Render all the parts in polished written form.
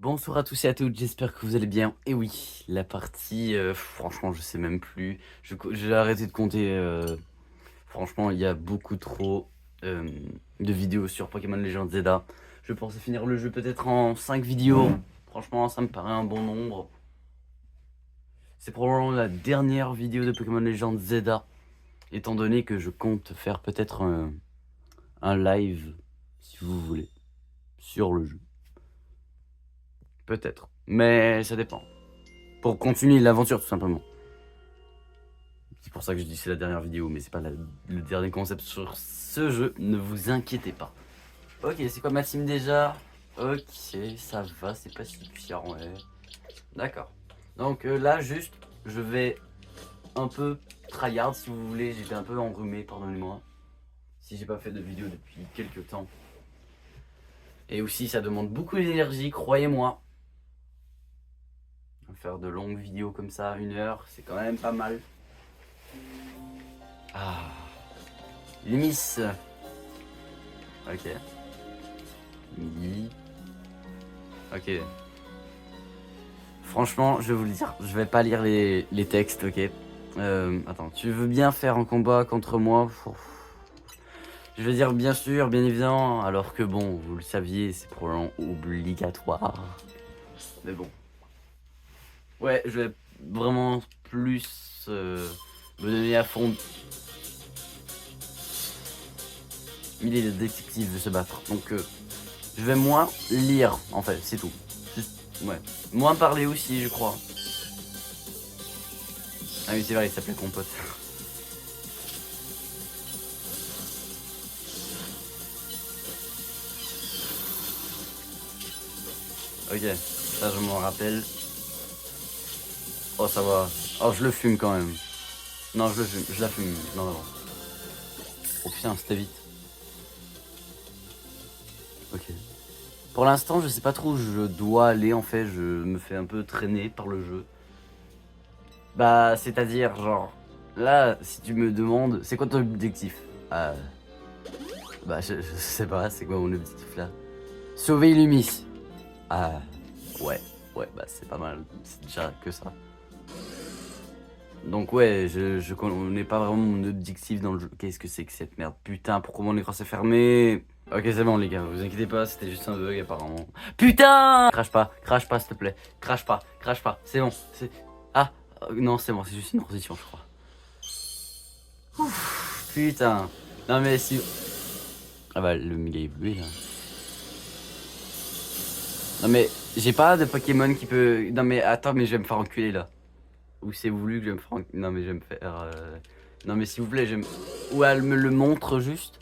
Bonsoir à tous et à toutes, j'espère que vous allez bien. Et oui, la partie, franchement, je sais même plus. J'ai arrêté de compter. Franchement, il y a beaucoup trop de vidéos sur Pokémon Legends Zelda. Je pensais finir le jeu peut-être en 5 vidéos. Franchement, ça me paraît un bon nombre. C'est probablement la dernière vidéo de Pokémon Legends Zelda, étant donné que je compte faire peut-être un live, si vous voulez, sur le jeu. Peut-être, mais ça dépend. Pour continuer l'aventure, tout simplement. C'est pour ça que je dis que c'est la dernière vidéo, mais c'est pas le dernier concept sur ce jeu, ne vous inquiétez pas. Ok, c'est quoi ma team déjà? Ok, ça va, c'est pas si puissant, ouais. D'accord. Donc là, juste, je vais un peu tryhard si vous voulez. J'étais un peu enrhumé, pardonnez-moi. Si j'ai pas fait de vidéo depuis quelques temps. Et aussi, ça demande beaucoup d'énergie, croyez-moi. Faire de longues vidéos comme ça, 1 heure, c'est quand même pas mal. Ah, Limis. Ok. Midi. Ok. Franchement, je vais vous le dire, je vais pas lire les textes, ok. Attends, tu veux bien faire un combat contre moi? Je vais dire bien sûr, bien évidemment, alors que bon, vous le saviez, c'est probablement obligatoire. Mais bon. Ouais, je vais vraiment plus me donner à fond. Il est détective de se battre, donc je vais moins lire, en fait, c'est tout. Ouais. Moins parler aussi, je crois. Ah oui, c'est vrai, il s'appelait Compote. Ok, ça je m'en rappelle. Oh, ça va. Oh, je le fume quand même. Non, je le fume, je la fume. Non, non. Oh putain, c'était vite. Ok. Pour l'instant, je sais pas trop où je dois aller en fait. Je me fais un peu traîner par le jeu. Bah, c'est-à-dire, genre, là, si tu me demandes, c'est quoi ton objectif? Bah, je sais pas, c'est quoi mon objectif là? Sauver Lumis. Ah, ouais, ouais, bah c'est pas mal. C'est déjà que ça. Donc ouais, je connais pas vraiment mon objectif dans le jeu. Qu'est-ce que c'est que cette merde? Putain, pourquoi mon écran s'est fermé? Ok, c'est bon les gars, vous inquiétez pas, c'était juste un bug apparemment. Putain! Crache pas s'il te plaît. Crache pas, c'est bon. Ah, non, c'est bon, c'est juste une transition, je crois. Ouf, putain. Non mais si... Ah bah, le méga évolué là. Non mais, j'ai pas de Pokémon qui peut... Non mais attends, mais je vais me faire enculer là. Ou c'est voulu que je vais me faire enculer. Non mais je vais me faire... Non mais s'il vous plaît, j'aime... Ou elle me le montre juste.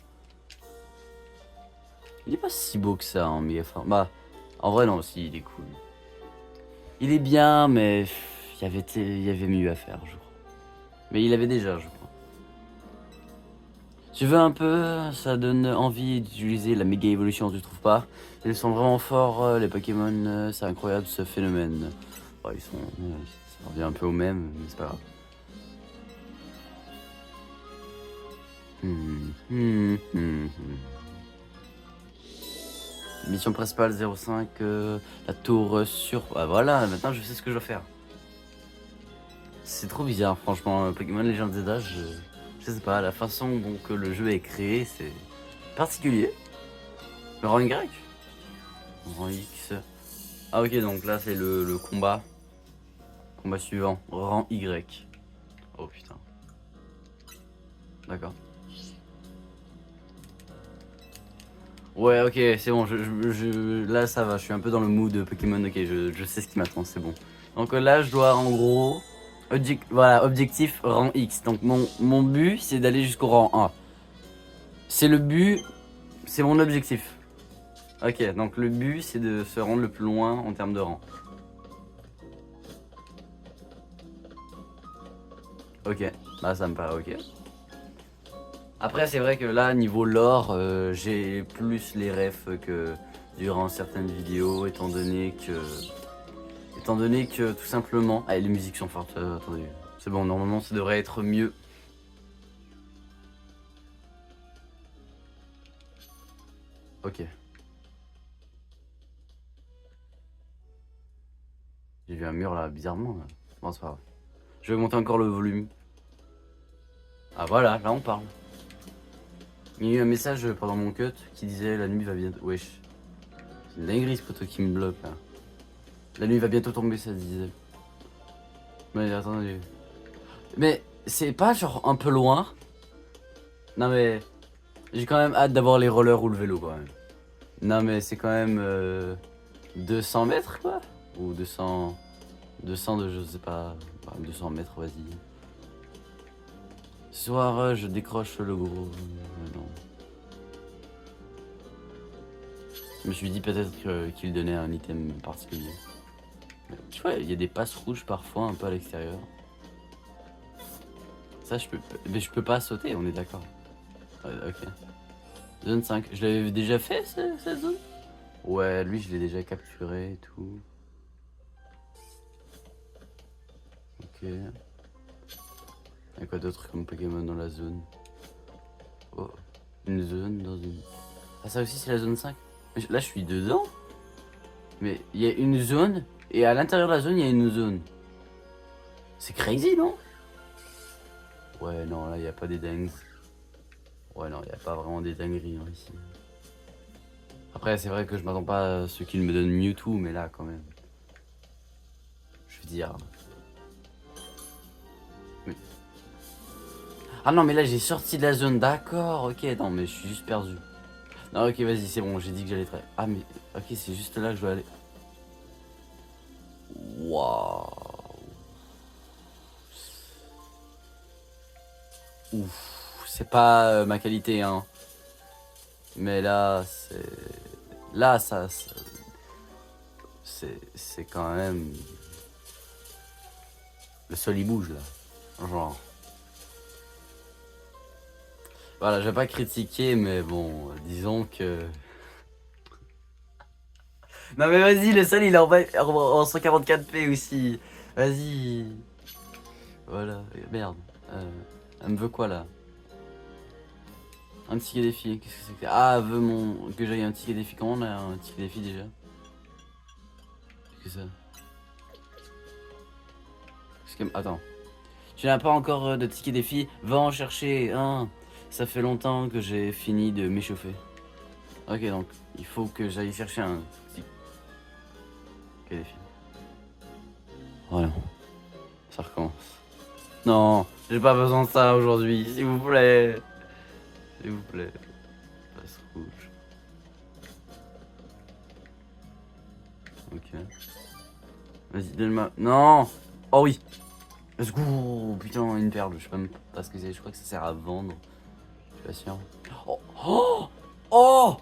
Il est pas si beau que ça, hein, mais enfin, bah, en vrai non, si, il est cool. Il est bien, mais il y avait mieux à faire, je crois. Mais il avait déjà, je crois. Tu veux un peu, ça donne envie d'utiliser la méga évolution, tu trouves pas? Ils sont vraiment forts, les Pokémon, c'est incroyable ce phénomène. Ouais, ça revient un peu au même, mais c'est pas grave. Mission principale 05, la tour sur... Ah voilà, maintenant je sais ce que je dois faire. C'est trop bizarre, franchement. Pokémon Legends Zelda, je sais pas, la façon dont que le jeu est créé, c'est particulier. Le rang Y? Rang X. Ah ok, donc là c'est le combat. Combat suivant, rang Y. Oh putain. D'accord. Ouais, ok, c'est bon, là ça va, je suis un peu dans le mood Pokémon, ok, je sais ce qui m'attend, c'est bon. Donc là je dois en gros... Voilà, objectif rang X. Donc mon but c'est d'aller jusqu'au rang 1. C'est le but, c'est mon objectif. Ok, donc le but c'est de se rendre le plus loin en termes de rang. Ok, bah ça me paraît ok. Après c'est vrai que là niveau lore, j'ai plus les refs que durant certaines vidéos étant donné que tout simplement... Ah, les musiques sont fortes, attendez. C'est bon, normalement ça devrait être mieux. Ok. J'ai vu un mur là, bizarrement. Là. Bon, c'est pas grave. Je vais augmenter encore le volume. Ah voilà, là on parle. Il y a eu un message pendant mon cut qui disait la nuit va bientôt. Wesh. C'est une dinguerie ce poteau qui me bloque là. La nuit va bientôt tomber, ça disait. Mais attendez. Mais c'est pas genre un peu loin? Non mais. J'ai quand même hâte d'avoir les rollers ou le vélo quand même. Non mais c'est quand même 200 mètres quoi? Ou 200. 200 de je sais pas. 200 mètres, vas-y. Ce soir, je décroche le gros. Non. Je me suis dit peut-être qu'il donnait un item particulier. Mais, tu vois, il y a des passes rouges parfois un peu à l'extérieur. Ça, je peux. Mais je peux pas sauter, on est d'accord. Ok. Zone 5. Je l'avais déjà fait cette zone? Ouais, lui, je l'ai déjà capturé et tout. Ok. Y'a quoi d'autre comme Pokémon dans la zone? Oh, une zone dans une... Ah ça aussi c'est la zone 5? Mais là je suis dedans? Mais il y a une zone et à l'intérieur de la zone il y a une zone. C'est crazy non? Ouais non là il n'y a pas des dingues. Ouais non il n'y a pas vraiment des dingueries hein, ici. Après c'est vrai que je m'attends pas à ce qu'il me donne Mewtwo mais là quand même. Je veux dire... Mais... Ah non mais là j'ai sorti de la zone, d'accord, ok, non mais je suis juste perdu. Non ok vas-y c'est bon, j'ai dit que j'allais très... Ah mais ok c'est juste là que je dois aller. Waouh. Ouf, c'est pas ma qualité hein. Mais là c'est... Là ça... C'est quand même... Le sol il bouge là. Genre... Voilà, je vais pas critiquer mais bon, disons que... Non mais vas-y, le sol il est en 144p aussi. Vas-y. Voilà, merde. Elle me veut quoi là? Un ticket défi, qu'est-ce que c'est que... Ah, elle veut que j'aille un ticket défi. Comment on a un ticket défi déjà? Qu'est-ce que c'est? Attends. Tu n'as pas encore de ticket défi? Va en chercher un. Ça fait longtemps que j'ai fini de m'échauffer. Ok, donc il faut que j'aille chercher un ticket défi. Voilà. Ça recommence. Non, j'ai pas besoin de ça aujourd'hui, s'il vous plaît. S'il vous plaît. Passe rouge. Ok. Vas-y, donne-moi. Non. Oh oui. Let's go. Putain, une perle. Je sais même pas ce que c'est. Je crois que ça sert à vendre. Je suis pas sûr. Oh. Oh, oh,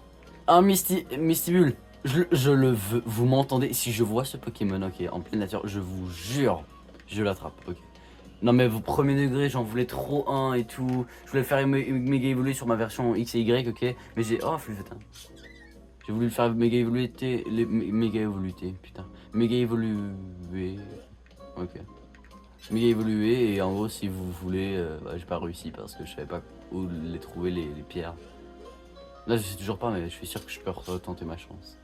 un Mystibule. Je le veux. Vous m'entendez? Si je vois ce Pokémon, ok, en pleine nature, je vous jure, je l'attrape. Ok. Non mais vos premiers degrés, j'en voulais trop un et tout. Je voulais le faire méga évoluer sur ma version X et Y, ok. Mais j'ai... Oh, flûte. J'ai voulu le faire méga évoluer, méga évoluer, putain. Méga évoluer. Ok. Méga évoluer et en gros si vous voulez, bah, j'ai pas réussi parce que je savais pas où les trouver les pierres. Là je sais toujours pas mais je suis sûr que je peux retenter ma chance.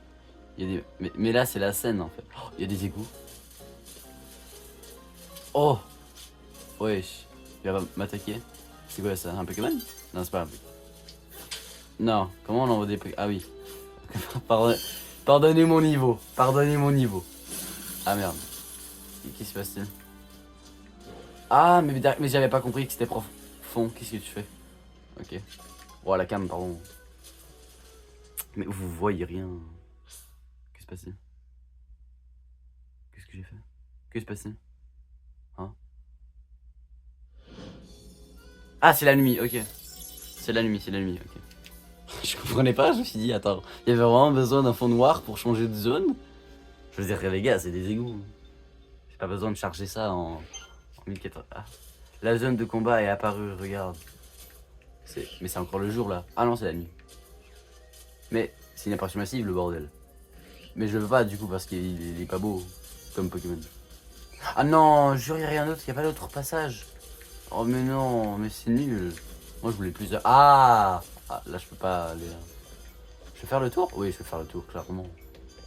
Il y a des... mais là c'est la scène en fait. Oh, il y a des égouts. Oh. Wesh. Il va m'attaquer. C'est quoi ça? Un Pokémon? Non c'est pas un Pokémon. Non, comment on envoie des Pokémon? Ah oui. Pardonnez mon niveau. Pardonnez mon niveau. Ah merde. Qu'est-ce qui se passe-t-il? Ah mais j'avais pas compris que c'était profond. Qu'est-ce que tu fais? Ok. Oh la cam pardon. Mais vous voyez rien. Qu'est-ce qui se passe-t-il? Qu'est-ce que j'ai fait? Qu'est-ce qui se passe-t-il? Hein? Ah c'est la nuit, ok. C'est la nuit, ok. Je comprenais pas, je me suis dit attends, il y avait vraiment besoin d'un fond noir pour changer de zone? Je veux dire les gars, c'est des égouts. J'ai pas besoin de charger ça en 1080. Ah. La zone de combat est apparue, regarde. Mais c'est encore le jour là. Ah non, c'est la nuit. Mais c'est une apparition massive le bordel. Mais je le veux pas du coup parce qu'il est pas beau comme Pokémon. Ah non, jure, y a rien d'autre, y a pas d'autre passage. Oh mais non, mais c'est nul. Moi je voulais plus de... Ah, là je peux pas aller là. Je vais faire le tour? Oui, je vais faire le tour, clairement.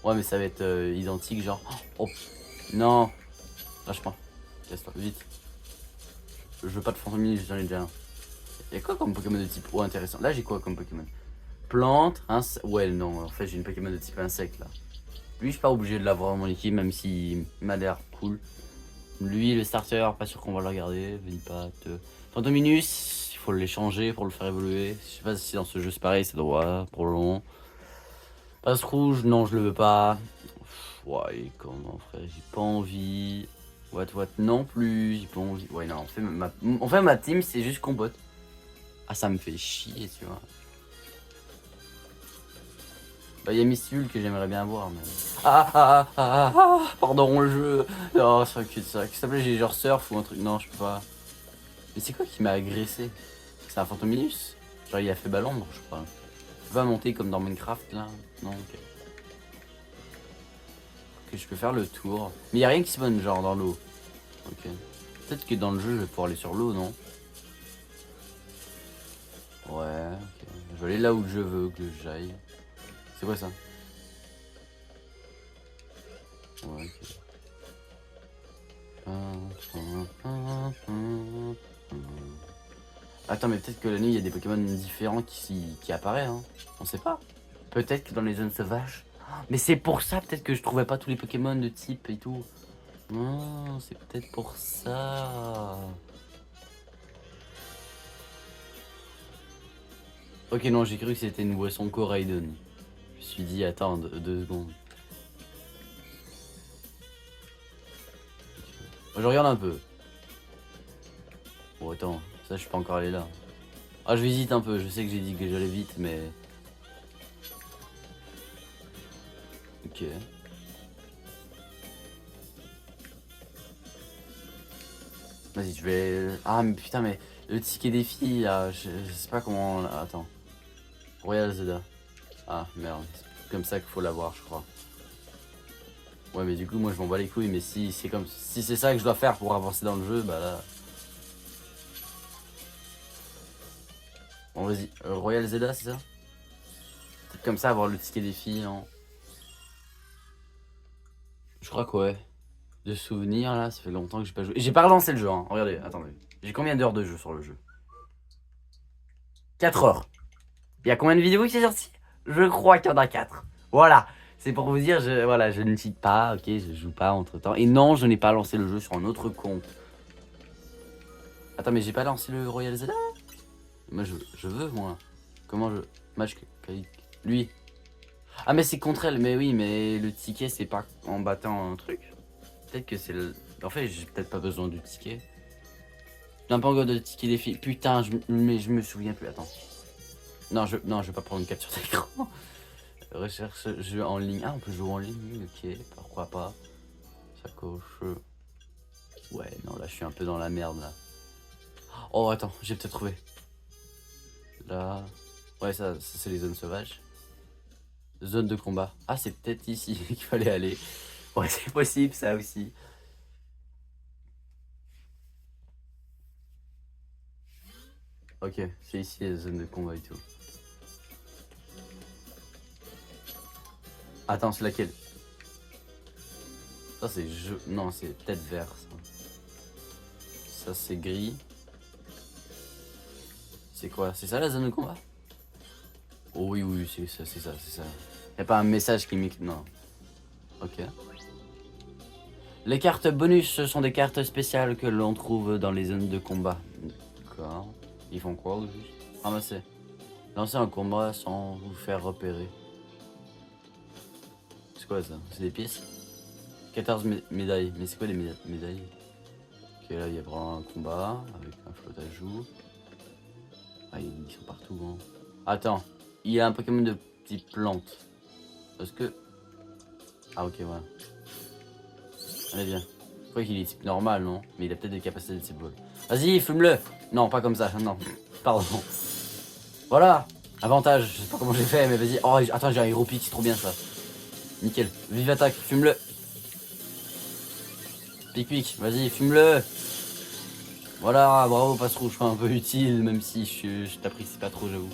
Ouais mais ça va être identique genre... Oh, Non. Lâche pas. Casse-toi, vite. Je veux pas de Fantomie, j'en ai déjà un. Y'a quoi comme Pokémon de type eau intéressant? Là, j'ai quoi comme Pokémon? Plante, ouais, non, en fait, j'ai une Pokémon de type insecte là. Lui, je suis pas obligé de l'avoir dans mon équipe, même s'il m'a l'air cool. Lui, le starter, pas sûr qu'on va le regarder. Venipat. Fantominus, il faut l'échanger pour le faire évoluer. Je sais pas si dans ce jeu c'est pareil, c'est droit, pour long. Passe rouge, non, je le veux pas. Ouais, comment frère, j'ai pas envie. What non plus, j'ai pas envie. Ouais, non, en fait, ma team, c'est juste compote. Ah, ça me fait chier, tu vois. Bah, y'a Mistul que j'aimerais bien voir, mais. Pardon, le jeu. Oh, c'est un cul-de-sac. S'il te plaît, j'ai genre surf ou un truc. Non, je peux pas. Mais c'est quoi qui m'a agressé? C'est un Fantominus? Genre, il a fait l'ombre, je crois. Je peux pas monter comme dans Minecraft là? Non, ok. Ok, je peux faire le tour. Mais y'a rien qui spawn, genre dans l'eau. Ok. Peut-être que dans le jeu, je vais pouvoir aller sur l'eau, non? Ouais, ok. Je vais aller là où je veux que j'aille. C'est quoi ça? Ouais, ok. Attends, mais peut-être que la nuit, il y a des Pokémon différents qui apparaissent, hein. On sait pas. Peut-être que dans les zones sauvages. Mais c'est pour ça, peut-être que je trouvais pas tous les Pokémon de type et tout. Non, c'est peut-être pour ça. Ok, non, j'ai cru que c'était une boisson Koraidon. Je me suis dit, attends, 2 secondes. Je regarde un peu. Bon, attends, ça, je suis pas encore allé là. Ah, je visite un peu, je sais que j'ai dit que j'allais vite, mais... Ok. Vas-y, je vais... Ah, mais putain, mais le ticket des filles, là, je sais pas comment... Attends. Royal Zelda. Ah, merde. C'est comme ça qu'il faut l'avoir, je crois. Ouais, mais du coup, moi, je m'en bats les couilles, mais si c'est comme... Si c'est ça que je dois faire pour avancer dans le jeu, bah là... Bon, vas-y. Royal Zelda, c'est ça? C'est comme ça, avoir le ticket des filles, non? Je crois que ouais. De souvenirs, là, ça fait longtemps que j'ai pas joué. J'ai pas relancé le jeu, hein. Regardez, attendez. J'ai combien d'heures de jeu sur le jeu? 4 heures. Il y a combien de vidéos qui sont sorties? Je crois qu'il y en a 4. Voilà. C'est pour vous dire, voilà, je ne cheat pas, ok, je joue pas entre temps. Et non, je n'ai pas lancé le jeu sur un autre compte. Attends, mais j'ai pas lancé le Royal Zelda? Moi, je veux, moi. Comment je... Match... Lui. Ah, mais c'est contre elle, mais oui, mais le ticket, c'est pas en battant un truc. Peut-être que c'est le... En fait, j'ai peut-être pas besoin du ticket. J'ai pas encore de ticket des filles. Putain, mais je me souviens plus, attends. Non, je vais pas prendre une capture d'écran. Recherche jeu en ligne. Ah, on peut jouer en ligne, ok, pourquoi pas. Sacoche. Ouais, non, là, je suis un peu dans la merde, là. Oh, attends, j'ai peut-être trouvé. Là. Ouais, ça c'est les zones sauvages. Zone de combat. Ah, c'est peut-être ici qu'il fallait aller. Ouais, c'est possible, ça aussi. Ok, c'est ici les zones de combat et tout. Attends, c'est laquelle? Ça, c'est jeu. Non, c'est peut-être vert, ça. Ça, c'est gris. C'est quoi? C'est ça la zone de combat? Oh oui, oui, c'est ça, c'est ça, c'est ça. Y'a pas un message qui m'écrit. Non. Ok. Les cartes bonus, ce sont des cartes spéciales que l'on trouve dans les zones de combat. D'accord. Ils font quoi au juste? Ramasser. Lancer un combat sans vous faire repérer. C'est quoi ça? C'est des pièces? 14 médailles. Mais c'est quoi les médailles? Ok, là il y a vraiment un combat avec un flotte à joue. Ah, ils sont partout. Hein. Attends. Il y a un Pokémon de type plante. Parce que... Ah ok, voilà. Allez, viens. Je crois qu'il est type normal, non? Mais il a peut-être des capacités de type vol. Vas-y, fume-le! Non, pas comme ça, non. Pardon. Voilà! Avantage, je sais pas comment j'ai fait, mais vas-y. Oh, attends, j'ai un Hero Pick, c'est trop bien ça. Nickel. Vive attaque, fume-le! Pic, vas-y, fume-le! Voilà, bravo, passe rouge, un peu utile, même si je t'apprécie pas trop, j'avoue.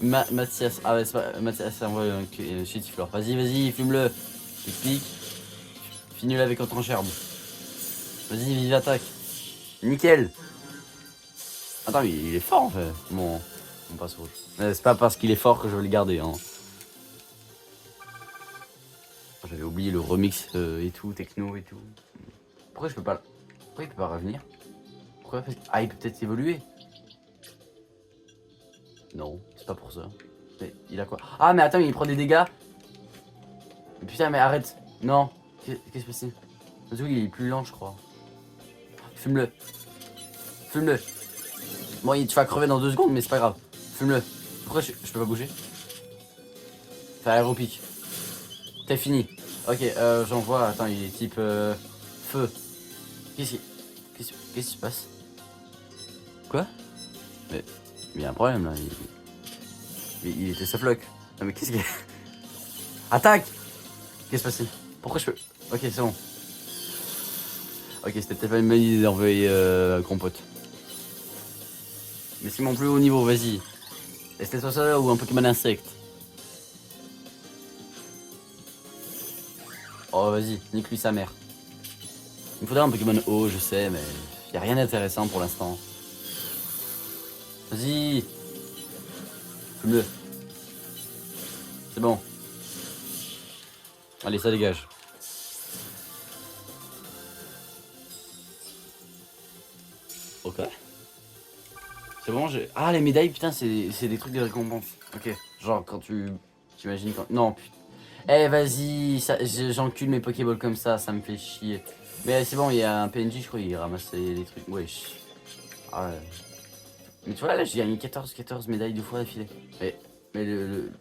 Mathias, ah ouais, c'est pas. Mathias, envoie un Cheatiflore. Vas-y, fume-le! Pic. Finis-le avec autre encherbe. Vas-y, vive attaque. Nickel. Attends, mais il est fort en fait. Bon, on passe au... C'est pas parce qu'il est fort que je vais le garder. Hein. J'avais oublié le remix et tout, techno et tout. Pourquoi je peux pas... Pourquoi il peut pas revenir? Pourquoi? Ah, il peut peut-être évoluer. Non, c'est pas pour ça. Mais il a quoi? Ah, mais attends, il prend des dégâts. Putain, mais arrête. Non. Qu'est-ce qui se passe? Zou, il est plus lent, je crois. Fume-le. Fume-le. Bon, tu vas crever dans 2 secondes, mais c'est pas grave. Fume-le. Pourquoi je peux pas bouger? Fais aéropique. T'es fini. Ok, j'envoie. Attends, il est type feu. Qu'est-ce qui se passe? Quoi? Mais il y a un problème là. Il était softlock. Non, mais qu'est-ce qu'il y a? Attaque! Qu'est-ce qui se passe? Pourquoi je peux. Ok, c'est bon. Ok, c'était peut-être pas une bonne idée d'envoyer compote. Mais c'est mon plus haut niveau, vas-y. Est-ce que c'est ça ou un Pokémon insecte? Oh, vas-y, nique-lui sa mère. Il me faudrait un Pokémon haut, je sais, mais y a rien d'intéressant pour l'instant. Vas-y. Fume-le. C'est bon. Allez, ça dégage. Ok. C'est bon, j'ai... Ah, les médailles, putain, c'est des trucs de récompense. Ok. Genre, quand tu... T'imagines quand... Non, putain. Eh, vas-y, j'encule mes Pokéballs comme ça me fait chier. Mais c'est bon, il y a un PNJ, je crois, il ramasse les trucs. Wesh. Ah ouais. Mais tu vois, là, j'ai gagné 14 médailles 2 fois d'affilée. Mais le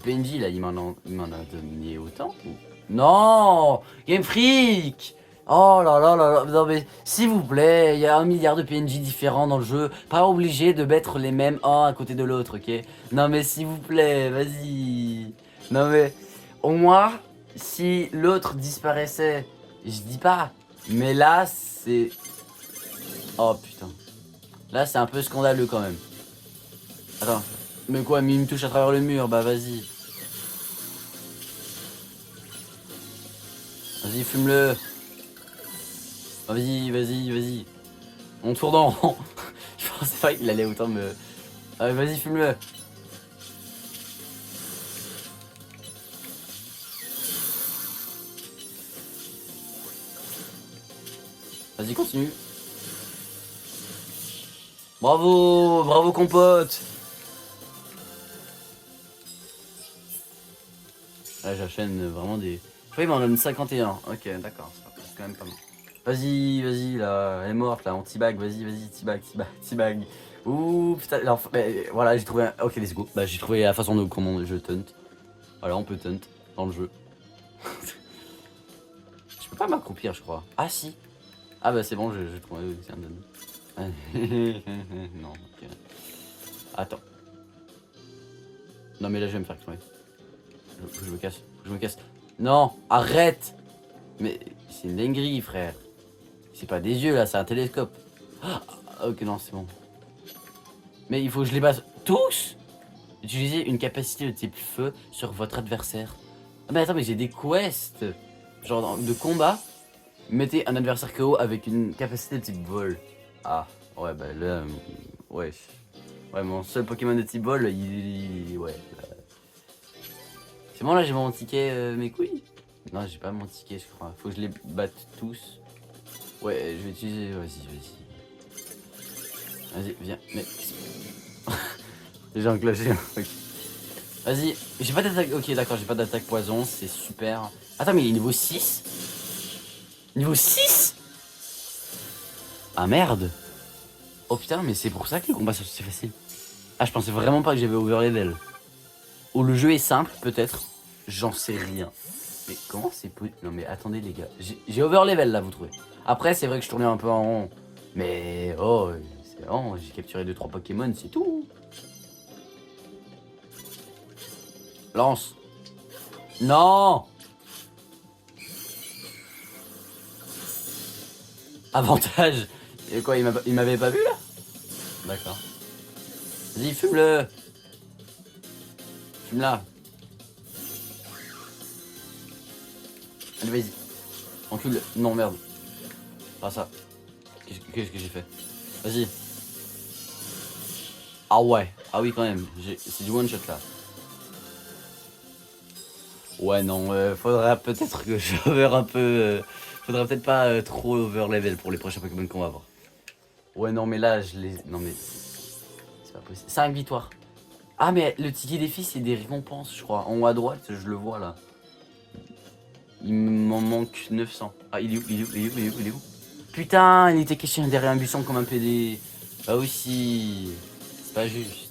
PNJ, là, il m'en a donné autant ou... Non, Game Freak. Oh là là là là. Non mais, s'il vous plaît, il y a 1 milliard de PNJ différents dans le jeu. Pas obligé de mettre les mêmes un à côté de l'autre, ok? Non mais s'il vous plaît, vas-y. Non mais, au moins, si l'autre disparaissait, je dis pas. Mais là, c'est... Oh putain. Là, c'est un peu scandaleux quand même. Attends. Mais quoi, mais il me touche à travers le mur, bah vas-y. Vas-y, fume-le. Oh, vas-y, vas-y, vas-y. On tourne en rond. Je pensais pas qu'il allait autant me... Ah, vas-y, fume-le. Vas-y, continue. Bravo, bravo compote. Là, j'enchaîne vraiment des... Je crois qu'il m'en donne 51. Ok, d'accord, c'est quand même pas mal. Vas-y, vas-y, là, elle est morte, là, on T-bag, vas-y, vas-y, T-bag, T-bag. Ouh, putain, alors, voilà, j'ai trouvé un... Ok, let's go. Bah, j'ai trouvé la façon de comment je taunt. Voilà, on peut taunt dans le jeu. Je peux pas m'accroupir, je crois. Ah, si. Ah, bah, c'est bon, j'ai trouvé un donne. Non, ok. Attends. Non, mais là, je vais me faire crever. Faut que je me casse, faut que je me casse. Non, arrête. Mais c'est une dinguerie, frère. C'est pas des yeux, là, c'est un télescope. Ah, ok, non, c'est bon. Mais il faut que je les base tous. Utilisez une capacité de type feu sur votre adversaire. Ah, mais attends, mais j'ai des quests. Genre de combat. Mettez un adversaire KO avec une capacité de type vol. Ah, ouais, bah là... ouais. Ouais, mon seul Pokémon de type vol, ouais. C'est bon, là, j'ai mon ticket, mes couilles. Non, j'ai pas mon ticket, je crois. Faut que je les batte tous. Ouais, je vais utiliser... Vas-y, vas-y. Vas-y, viens. Mais... J'ai enclenché un truc. Vas-y. J'ai pas d'attaque... Ok, d'accord, j'ai pas d'attaque poison. C'est super. Attends, mais il est niveau 6. Niveau 6. Ah, merde. Oh, putain, mais c'est pour ça que le combat, c'est facile. Ah, je pensais vraiment pas que j'avais overlevel. Ou le jeu est simple, peut-être. J'en sais rien. Mais comment c'est possible? Non, mais attendez, les gars. J'ai overlevel, là, vous trouvez. Après, c'est vrai que je tournais un peu en rond. Mais, oh, c'est bon, j'ai capturé 2-3 Pokémon, c'est tout. Lance. Non. Avantage. Et quoi, il m'avait pas vu, là? D'accord. Vas-y, fume-le. Fume-la. Allez, vas-y. Encule. Non, merde. Pas ça. Qu'est-ce que j'ai fait? Vas-y. Ah ouais. Ah oui, quand même. C'est du one shot là. Ouais, non. Faudrait peut-être que je over un peu. Faudrait peut-être pas trop over level pour les prochains Pokémon qu'on va voir. Ouais, non, mais là, je les. Non, mais. C'est pas possible. 5 victoires. Ah, mais le ticket défi, c'est des récompenses, je crois. En haut à droite, je le vois là. Il m'en manque 900. Ah, il est où? Il est où? Il est où? Il est où? Il est où? Putain, il était caché derrière un buisson comme un PD. Bah aussi. C'est pas juste.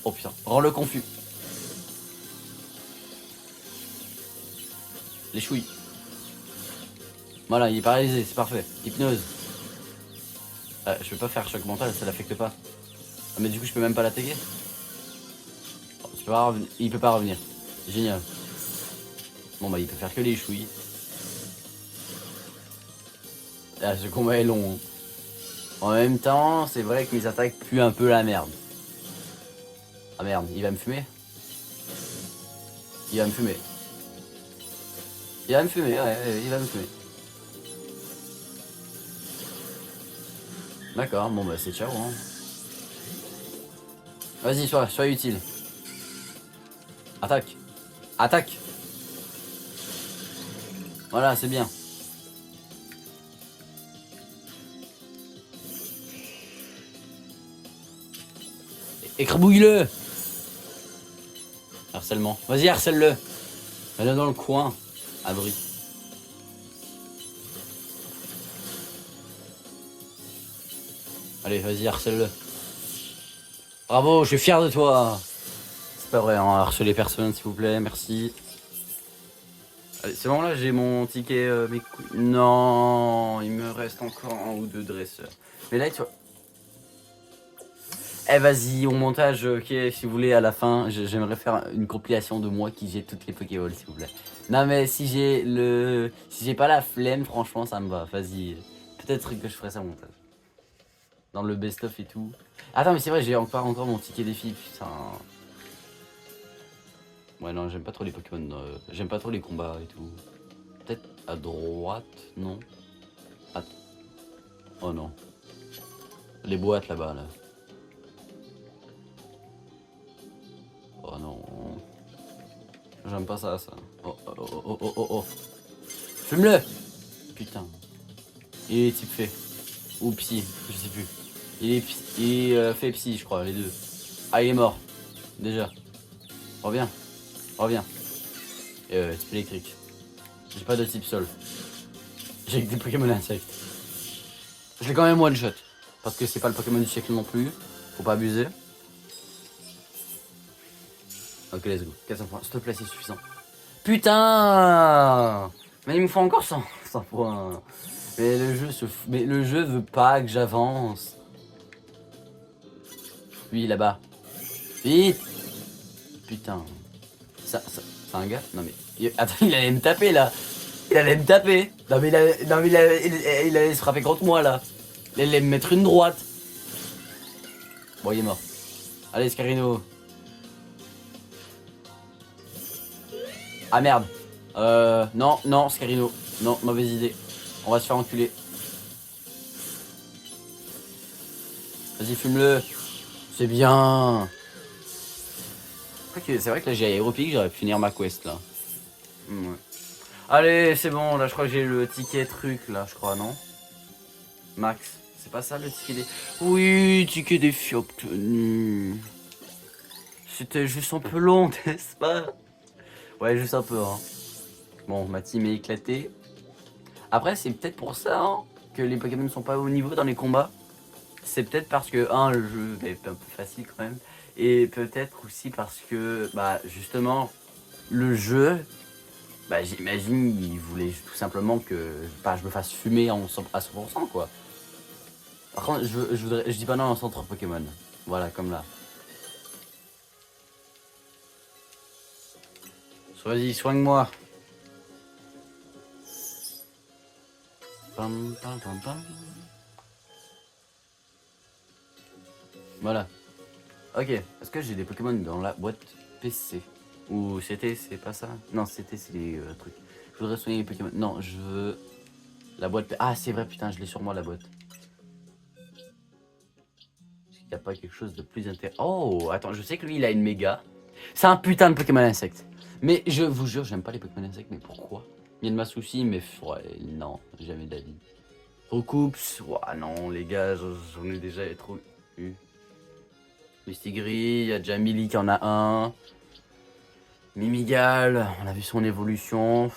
Oh putain, rends-le confus. Les chouilles. Voilà, il est paralysé, c'est parfait. Hypnose. Je peux pas faire choc mental, ça l'affecte pas. Ah, mais du coup, je peux même pas l'attaquer. Oh, il peut pas revenir. Génial. Bon bah, il peut faire que les chouilles. Ah, ce combat est long. Hein. En même temps, c'est vrai que mes attaques puent un peu la merde. Ah merde, il va me fumer. Il va me fumer. Il va me fumer, ouais, il va me fumer. D'accord, bon bah c'est ciao. Hein. Vas-y, sois utile. Attaque. Attaque. Voilà, c'est bien. Écrabouille-le. Harcèlement. Vas-y, harcèle-le. Mets-le dans le coin. Abri. Allez, vas-y, harcèle-le. Bravo, je suis fier de toi. C'est pas vrai, hein, harceler personne, s'il vous plaît, merci. Allez, c'est bon, là, j'ai mon ticket. Non, il me reste encore un ou deux dresseurs. Mais là, tu vois. Eh, vas-y, au montage, ok, si vous voulez, à la fin, j'aimerais faire une compilation de moi qui j'ai toutes les Pokéballs, s'il vous plaît. Non, mais si j'ai pas la flemme, franchement, ça me va. Vas-y. Peut-être que je ferai ça au montage. Dans le best-of et tout. Attends, mais c'est vrai, j'ai encore mon ticket défi, putain. Ouais, non, j'aime pas trop les Pokémon. J'aime pas trop les combats et tout. Peut-être à droite, non. Oh non. Les boîtes là-bas, là. Oh non. J'aime pas ça, ça. Oh, oh, oh, oh, oh, oh, oh. Fume-le. Putain. Il est type fait. Ou psy, je sais plus. Il est fait psy, je crois, les deux. Ah, il est mort. Déjà. Reviens. Reviens. Type électrique. J'ai pas de type sol. J'ai que des Pokémon insectes. Je l'ai quand même one shot. Parce que c'est pas le Pokémon du siècle non plus. Faut pas abuser. Ok, let's go. 400 points. S'il te plaît, c'est suffisant. Putain. Mais il me faut encore 100 points. Mais le jeu veut pas que j'avance. Lui, là-bas. Vite. Putain. C'est un gars? Non mais... Attends, il allait me taper, là. Il allait me taper. Non mais il allait se frapper contre moi, là. Il allait me mettre une droite. Bon, il est mort. Allez, Scarino. Ah, merde. Non, non, Scarino. Non, mauvaise idée. On va se faire enculer. Vas-y, fume-le. C'est bien. C'est vrai que là, j'ai Aéropique, j'aurais pu finir ma quest, là. Ouais. Allez, c'est bon, là, je crois que j'ai le ticket truc, là, je crois, non? Max. C'est pas ça, le ticket des... Oui, ticket des filles obtenues. C'était juste un peu long, n'est-ce pas? Ouais, juste un peu, hein. Bon, ma team est éclatée. Après, c'est peut-être pour ça, hein, que les Pokémon ne sont pas au niveau dans les combats. C'est peut-être parce que, le jeu est un peu facile quand même. Et peut-être aussi parce que, bah, justement, le jeu, bah, j'imagine, il voulait tout simplement que je me fasse fumer à 100%, quoi. Par contre, je dis pas non en centre Pokémon. Voilà, comme là. Vas-y, soigne-moi. Pam, pam, pam, pam. Voilà. Ok, est-ce que j'ai des Pokémon dans la boîte PC? Ou c'était, c'est pas ça? Non, c'était, c'est les trucs. Je voudrais soigner les Pokémon. Non, je veux la boîte. Ah, c'est vrai, putain, je l'ai sur moi la boîte. Est-ce qu'il n'y a pas quelque chose de plus intéressant? Oh, attends, je sais que lui, il a une méga. C'est un putain de Pokémon insecte. Mais je vous jure, j'aime pas les Pokémon insectes, mais pourquoi? Il y a de ma souci, mais ouais, non, jamais d'avis. Recoups, ouah, non, les gars, j'en ai déjà trop eu. Mistigris, il y a déjà Millie qui en a un. Mimigal, on a vu son évolution.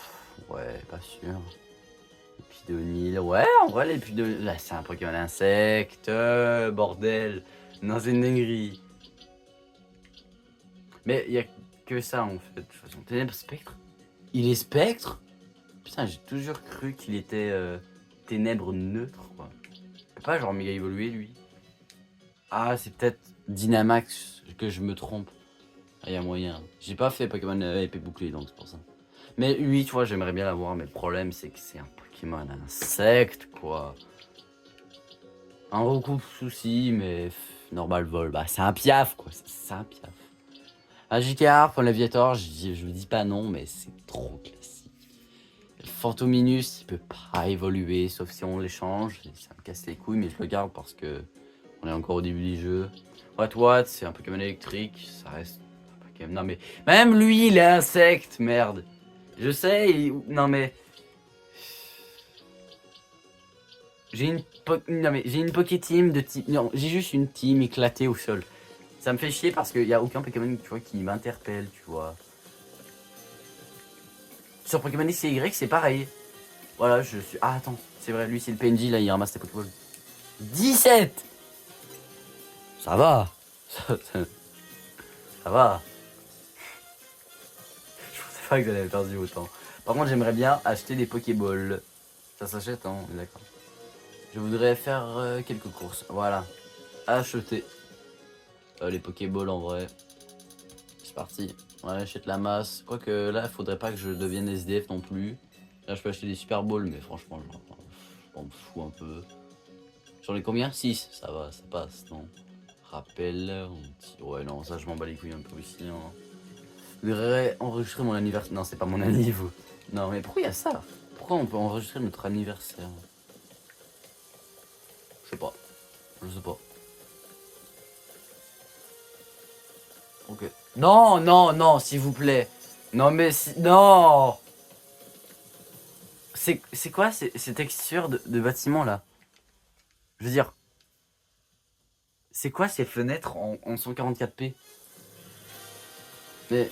Ouais, pas sûr. Épidonil, ouais, en vrai, l'épidonil, là, c'est un Pokémon insecte, bordel. Non, c'est une dinguerie. Mais il y a que ça, en fait, de toute façon. Ténèbres Spectre? Il est Spectre? Putain, j'ai toujours cru qu'il était ténèbres neutre, quoi. Pas genre méga évolué, lui. Ah, c'est peut-être Dynamax que je me trompe. Ah, il y a moyen. J'ai pas fait Pokémon épée bouclée, donc c'est pour ça. Mais lui, tu vois, j'aimerais bien l'avoir, mais le problème, c'est que c'est un Pokémon insecte, quoi. Un recoupe souci, mais normal vol. Bah, c'est un piaf, quoi. C'est un piaf. Un Gikarp, un Léviator, je dis pas non, mais c'est trop classique. Fantominus, il peut pas évoluer, sauf si on l'échange. Ça me casse les couilles, mais je le garde parce que on est encore au début du jeu. What, c'est un Pokémon électrique, ça reste un Pokémon. Non mais même lui, il est insecte, merde. Je sais, non mais j'ai une Poké Team de type. Non, j'ai juste une team éclatée au sol. Ça me fait chier parce qu'il n'y a aucun Pokémon, tu vois, qui m'interpelle, tu vois. Sur Pokémon X et Y, c'est pareil. Voilà, je suis. Ah, attends, c'est vrai, lui, c'est le PNJ, là, il ramasse tes Pokéballs. 17. Ça va. Ça va. Je pensais pas que j'en avais perdu autant. Par contre, j'aimerais bien acheter des Pokéballs. Ça s'achète, hein, on est d'accord. Je voudrais faire quelques courses. Voilà. Acheter les Pokéballs en vrai. C'est parti. Ouais, j'achète la masse. Quoique là, il faudrait pas que je devienne SDF non plus. Là, je peux acheter des Super Balls, mais franchement, je m'en fous un peu. J'en ai combien? 6. Ça va, ça passe, non? Rappel. Ouais, non, ça, je m'en bats les couilles un peu aussi. Hein. Je voudrais enregistrer mon anniversaire. Non, c'est pas mon anniversaire. Non, mais pourquoi il y a ça? Pourquoi on peut enregistrer notre anniversaire? Je sais pas. Je sais pas. Ok. Non, non, non, s'il vous plaît. Non, mais si... Non. C'est quoi ces textures de bâtiment là? Je veux dire, c'est quoi ces fenêtres en 144p? Mais,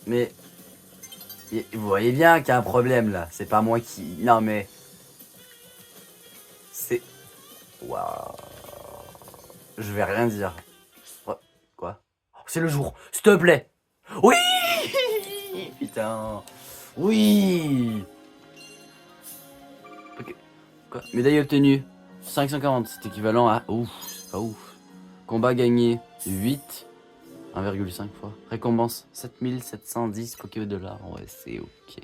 mais, vous voyez bien qu'il y a un problème là. C'est pas moi qui. Non mais, c'est. Waouh. Je vais rien dire. Oh, quoi? Oh, c'est le jour. S'il te plaît. Oui. Putain. Oui. Ok. Quoi? Médaille obtenue. 540. C'est équivalent à. Ouf. C'est pas ouf. Combat gagné. 8. 1,5 fois. Récompense 7710 Poké dollars. Ouais, c'est ok.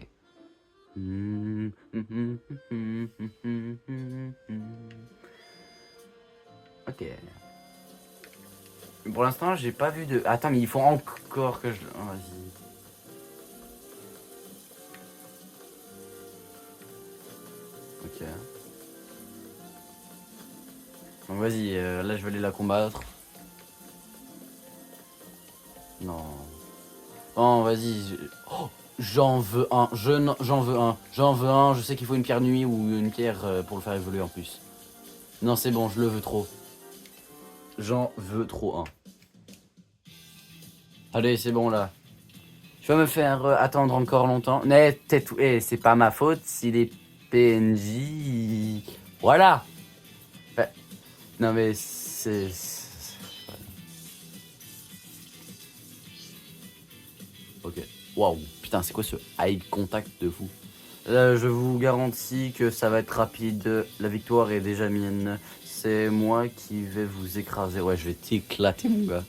Ok. Pour l'instant, j'ai pas vu de. Attends, mais il faut encore que je. Oh, vas-y. Ok. Donc vas-y, là je vais aller la combattre. Non. Oh, vas-y. Oh, j'en veux un. J'en veux un. J'en veux un. Je sais qu'il faut une pierre nuit ou une pierre pour le faire évoluer en plus. Non, c'est bon, je le veux trop. J'en veux trop un. Allez, c'est bon là. Tu vas me faire attendre encore longtemps. Mais tais-toi, c'est pas ma faute si les PNJ. Voilà. Bah, non mais ok. Waouh. Putain, c'est quoi ce eye contact de fou? Là, je vous garantis que ça va être rapide. La victoire est déjà mienne. C'est moi qui vais vous écraser. Ouais, je vais t'éclater, mon gars.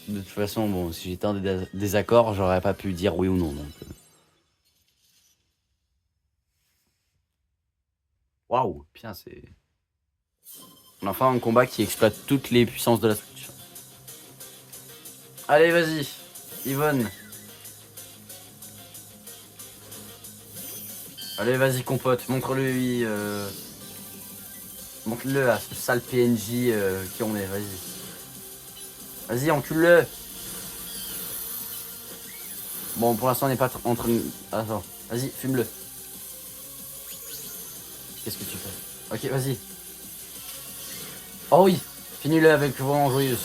De toute façon, bon, si j'étais en désaccord, j'aurais pas pu dire oui ou non. Donc. Waouh, putain, c'est. Enfin, un combat qui exploite toutes les puissances de la Switch. Allez, vas-y, Yvonne. Allez, vas-y, compote, montre-lui. Montre-le à ce sale PNJ qui on est, vas-y. Vas-y, encule-le. Bon, pour l'instant, on n'est pas en train de... Attends, vas-y, fume-le. Qu'est-ce que tu fais? Ok, vas-y. Oh oui, finis-le avec vraiment joyeuse.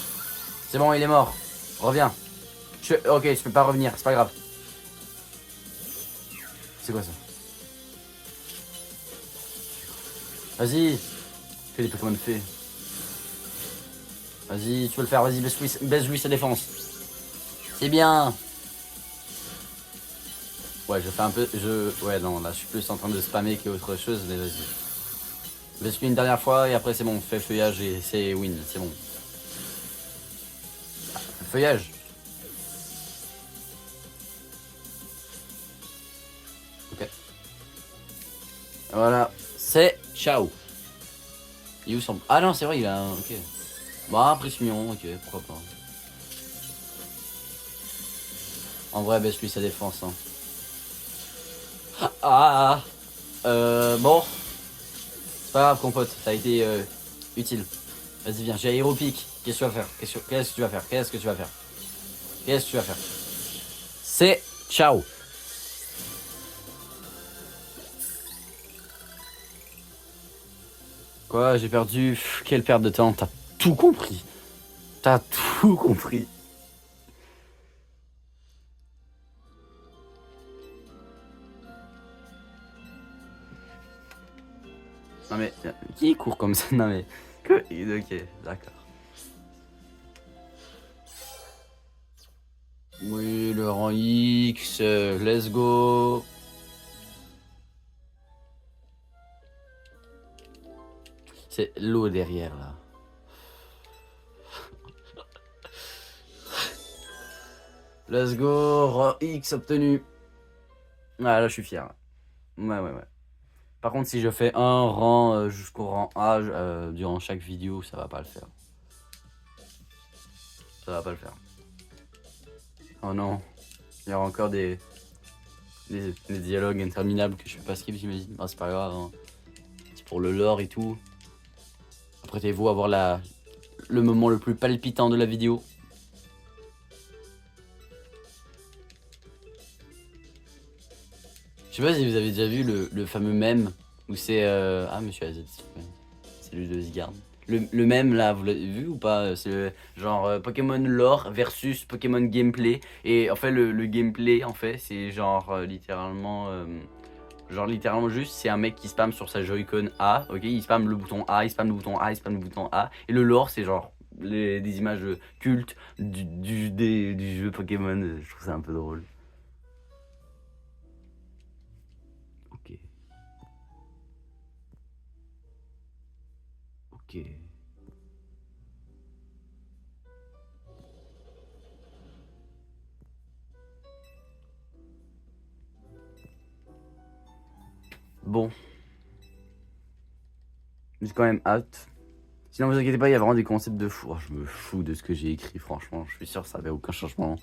C'est bon, il est mort. Reviens. Ok, je peux pas revenir, c'est pas grave. C'est quoi ça? Vas-y. Fais les Pokémon de fée. Vas-y, tu peux le faire, vas-y, baisse-lui sa défense. C'est bien. Ouais, je fais un peu... Ouais, non, là, je suis plus en train de spammer qu'autre chose, mais vas-y. Baisse-lui une dernière fois, et après, c'est bon, fais feuillage, et c'est win, c'est bon. Ah, feuillage. Ok. Voilà, c'est ciao. Il est où son... Ah non, c'est vrai, il a un... Ok. Bah, pression, ok, pourquoi pas. En vrai, baisse-lui sa défense, hein. Bon. C'est pas grave, compote, ça a été utile. Vas-y, viens, j'ai aéropique. Qu'est-ce que tu vas faire? Qu'est-ce que tu vas faire? Qu'est-ce que tu vas faire? Qu'est-ce que tu vas faire? C'est ciao. Quoi, j'ai perdu? Quelle perte de temps? T'as tout compris. T'as tout compris. Non mais, qui court comme ça? Non mais, ok, d'accord. Oui, le rang X, let's go. C'est l'eau derrière là. Let's go, rang X obtenu. Ah là je suis fier. Ouais. Par contre si je fais un rang jusqu'au rang A durant chaque vidéo, ça va pas le faire. Ça va pas le faire. Oh non. Il y aura encore des dialogues interminables que je peux pas skip, j'imagine. Ah, c'est pas grave, hein. C'est pour le lore et tout. Apprêtez-vous à voir le moment le plus palpitant de la vidéo. Je sais pas si vous avez déjà vu le fameux mème où c'est... Ah, monsieur AZ, c'est lui de Zygarde. Le mème là, vous l'avez vu ou pas? C'est genre Pokémon lore versus Pokémon gameplay. Et en fait, le gameplay, en fait, c'est genre littéralement... genre littéralement juste, c'est un mec qui spam sur sa Joy-Con A, ok? Il spam le bouton A, il spam le bouton A, il spam le bouton A. Et le lore, c'est genre des images cultes du jeu Pokémon. Je trouve ça un peu drôle. Ok. Ok. Bon. J'ai quand même hâte. Sinon, vous inquiétez pas, il y a vraiment des concepts de fou. Oh, je me fous de ce que j'ai écrit, franchement. Je suis sûr que ça n'avait aucun changement.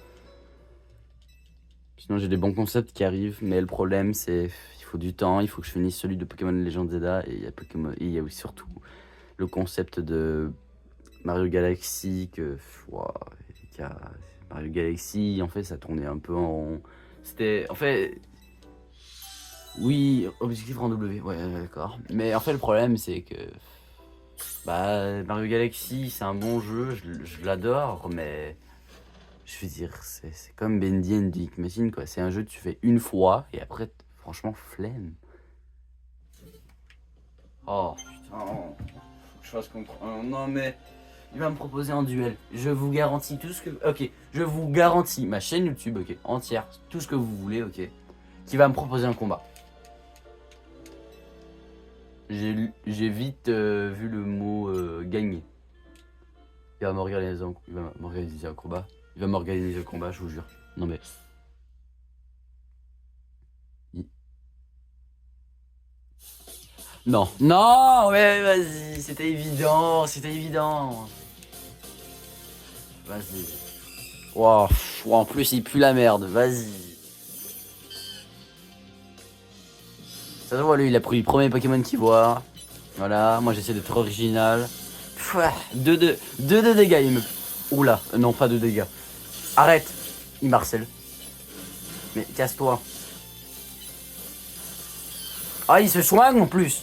Sinon, j'ai des bons concepts qui arrivent, mais le problème, c'est il faut du temps. Il faut que je finisse celui de Pokémon Legend Zelda. Et il y a aussi surtout le concept de Mario Galaxy. Mario Galaxy, en fait, ça tournait un peu en rond. C'était. En fait. Oui, objectif en W, ouais, d'accord. Mais en fait, le problème, c'est que. Bah, Mario Galaxy, c'est un bon jeu, je l'adore, mais je veux dire, c'est comme Bendy and Dick Machine, quoi. C'est un jeu que tu fais une fois et après, franchement, flemme. Oh putain, faut que je fasse contre un. Non, mais il va me proposer un duel. Je vous garantis tout ce que. Ok, je vous garantis ma chaîne YouTube, ok, entière, tout ce que vous voulez, ok, qui va me proposer un combat. J'ai vite vu le mot gagner. Il va m'organiser un combat. Il va m'organiser un combat, je vous jure. Non mais. Non. Non, ouais, vas-y. C'était évident. C'était évident. Vas-y. Wow. En plus, il pue la merde. Vas-y. Ça se voit, lui, il a pris le premier Pokémon qu'il voit. Voilà, moi j'essaie d'être original. 2 de dégâts, il me... Oula, non, pas de dégâts. Arrête. Il marcelle. Mais casse-toi. Ah, il se soigne en plus.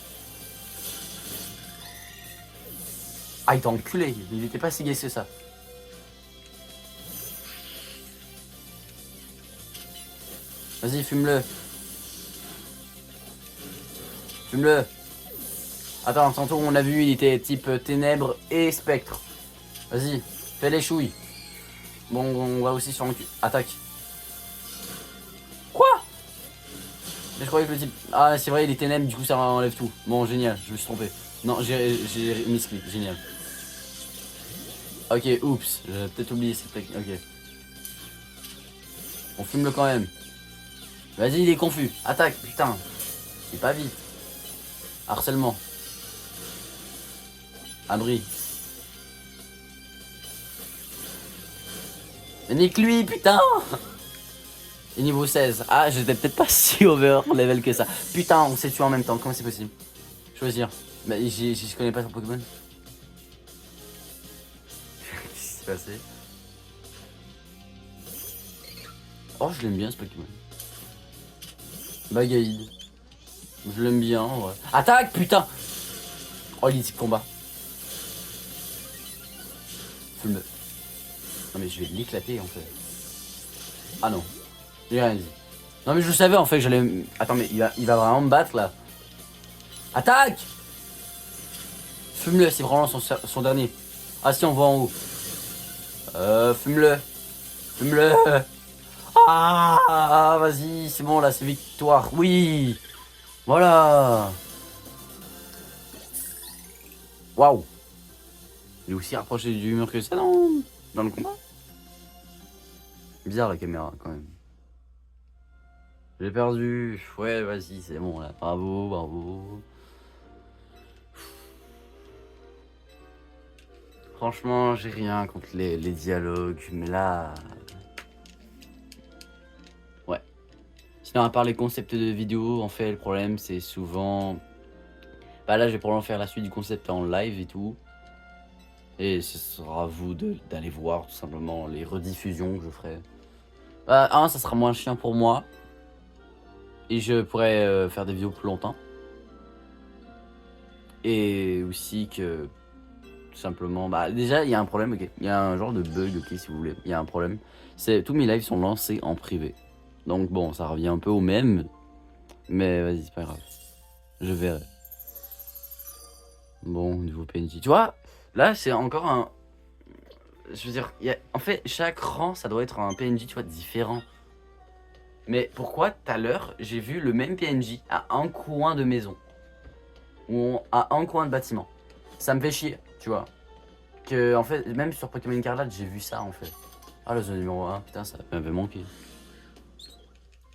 Ah, il t'a enculé. Il était pas si gai que ça. Vas-y, fume-le. Fume-le. Attends, tantôt on a vu, il était type ténèbres et spectre. Vas-y, fais les chouilles. Bon, on va aussi sur un cul. Attaque. Quoi? Mais je croyais que le type... Ah, c'est vrai, il est ténèbres, du coup ça enlève tout. Bon, génial, je me suis trompé. Non, j'ai misclick, génial. Ok, oups, j'ai peut-être oublié cette technique. Ok. On fume-le quand même. Vas-y, il est confus. Attaque, putain. C'est pas vite. Harcèlement. Abri. Mais nique lui, putain. Et niveau 16. Ah, j'étais peut-être pas si over level que ça. Putain, on s'est tué en même temps. Comment c'est possible? Choisir. Bah, je connais pas son Pokémon. Qu'est-ce qui s'est passé? Oh, je l'aime bien ce Pokémon. Bagaïd. Je l'aime bien, ouais. Attaque, putain. Oh, il est type combat. Fume. Non, mais je vais l'éclater en fait. Ah non. J'ai rien dit. Non, mais je savais en fait que j'allais. Attends, mais il va vraiment me battre là. Attaque. Fume-le, c'est vraiment son dernier. Ah, si, on voit en haut. Fume-le. Fume-le. Ah, vas-y, c'est bon là, c'est victoire. Oui. Voilà. Waouh. Il est aussi rapproché du mur que ça dans le combat. Bizarre la caméra quand même. J'ai perdu. Ouais, vas-y, c'est bon là. Bravo, bravo. Franchement, j'ai rien contre les dialogues, mais là... Ouais. Sinon, à part les concepts de vidéo, en fait, le problème, c'est souvent... Bah là, je vais probablement faire la suite du concept en live et tout. Et ce sera à vous d'aller voir, tout simplement, les rediffusions que je ferai. Ça sera moins chiant pour moi. Et je pourrais faire des vidéos plus longtemps. Et aussi que... Tout simplement, bah déjà il y a un problème, ok. Il y a un genre de bug, ok, si vous voulez. Il y a un problème. C'est tous mes lives sont lancés en privé. Donc bon, ça revient un peu au même. Mais vas-y, c'est pas grave. Je verrai. Bon, niveau PNJ. Tu vois, là c'est encore un... Je veux dire, en fait, chaque rang, ça doit être un PNJ, tu vois, différent. Mais pourquoi, tout à l'heure, j'ai vu le même PNJ à un coin de maison. Ou à un coin de bâtiment. Ça me fait chier, tu vois. Que, en fait, même sur Pokémon Scarlet, j'ai vu ça, en fait. Ah, la zone numéro 1, putain, ça m'avait manqué.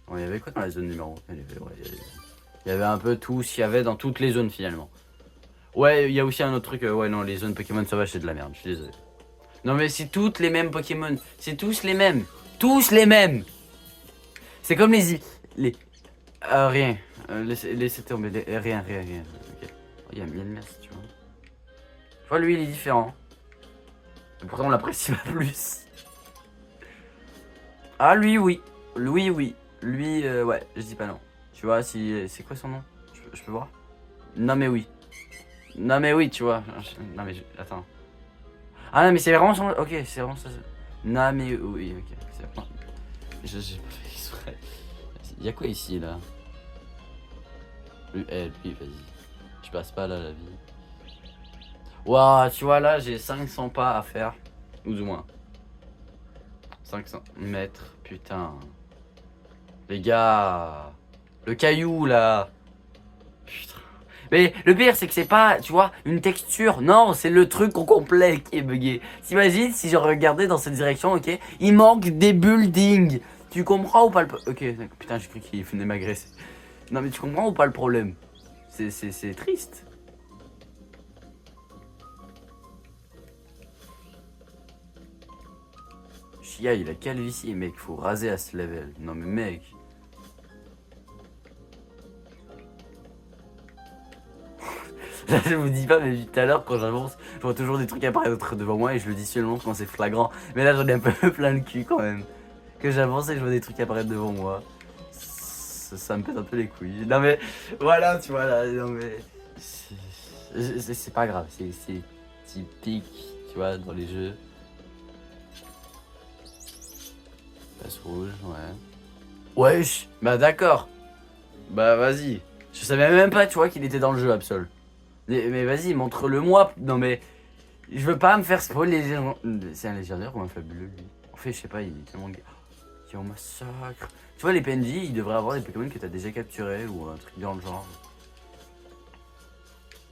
Bon, il y avait quoi dans la zone numéro 1? Il y avait un peu tout ce qu'il y avait dans toutes les zones, finalement. Ouais, il y a aussi un autre truc, ouais, non, les zones Pokémon sauvages, c'est de la merde, je suis désolé. Non, mais c'est toutes les mêmes Pokémon. C'est tous les mêmes. Tous les mêmes. C'est comme rien. Laissez tomber. Rien. Ok. Oh, il y a Mielmas, tu vois. Je vois, lui, il est différent. Et pourtant, on l'apprécie pas plus. Ah, lui, oui. Lui, oui. Lui, ouais, je dis pas non. Tu vois, si... C'est quoi son nom? Je peux voir? Non, mais oui. Non, mais oui, tu vois. Non, mais attends. Ah, non, mais c'est vraiment son... Ok, c'est vraiment ça. Non, mais oui, ok. C'est bon. J'ai pas fait exprès. Il y a quoi ici, là? Lui, vas-y. Je passe pas là, la vie. Waouh, tu vois, là, j'ai 500 pas à faire. Ou du moins. 500 mètres, putain. Les gars. Le caillou, là. Putain. Mais le pire, c'est que c'est pas, tu vois, une texture. Non, c'est le truc au complet qui est bugué. T'imagines si je regardais dans cette direction, ok? Il manque des buildings. Tu comprends ou pas le... Ok, putain, j'ai cru qu'il venait m'agresser. Non, mais tu comprends ou pas le problème? C'est triste. Chia, il a calvitie, mec, faut raser à ce level. Non mais mec. Là, je vous dis pas, mais tout à l'heure, quand j'avance, je vois toujours des trucs apparaître devant moi et je le dis seulement quand c'est flagrant. Mais là, j'en ai un peu plein le cul quand même. Que j'avance et que je vois des trucs apparaître devant moi. Ça me pète un peu les couilles. Non mais, voilà, tu vois là, non mais... C'est pas grave, c'est typique, tu vois, dans les jeux. Passe rouge, ouais. Wesh, bah d'accord. Bah vas-y. Je savais même pas, tu vois, qu'il était dans le jeu, Absol. Mais vas-y, montre-le-moi. Non mais, je veux pas me faire spoil les légendaires. C'est un légendaire ou un fabuleux, lui? En fait, je sais pas, il est tellement... Qui en massacre. Tu vois, les PNJ, ils devraient avoir des Pokémon que t'as déjà capturés ou un truc dans le genre.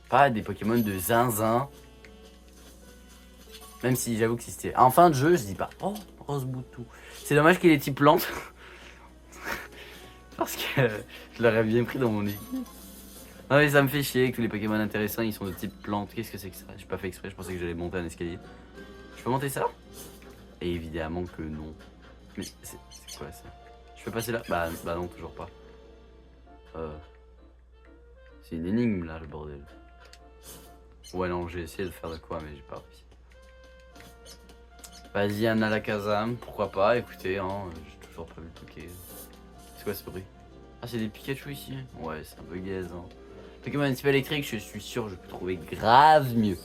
Pas des Pokémon de zinzin. Même si j'avoue que si c'était en fin de jeu, je dis pas oh, Rose Boutou. C'est dommage qu'il ait type plante. Parce que je l'aurais bien pris dans mon équipe. Non mais ça me fait chier que tous les Pokémon intéressants ils sont de type plante. Qu'est-ce que c'est que ça? J'ai pas fait exprès, je pensais que j'allais monter un escalier. Je peux monter ça? Et évidemment que non. Mais c'est quoi ça? Je peux passer là? Bah non, toujours pas. C'est une énigme là, le bordel. Ouais non, j'ai essayé de faire de quoi mais j'ai pas réussi. Vas-y, un Alakazam, pourquoi pas, écoutez, hein, j'ai toujours pas vu le Poké. C'est quoi ce bruit? Ah, c'est des Pikachu ici? Ouais, c'est un peu gaze, hein. Pokémon un type électrique, je suis sûr que je peux trouver grave mieux.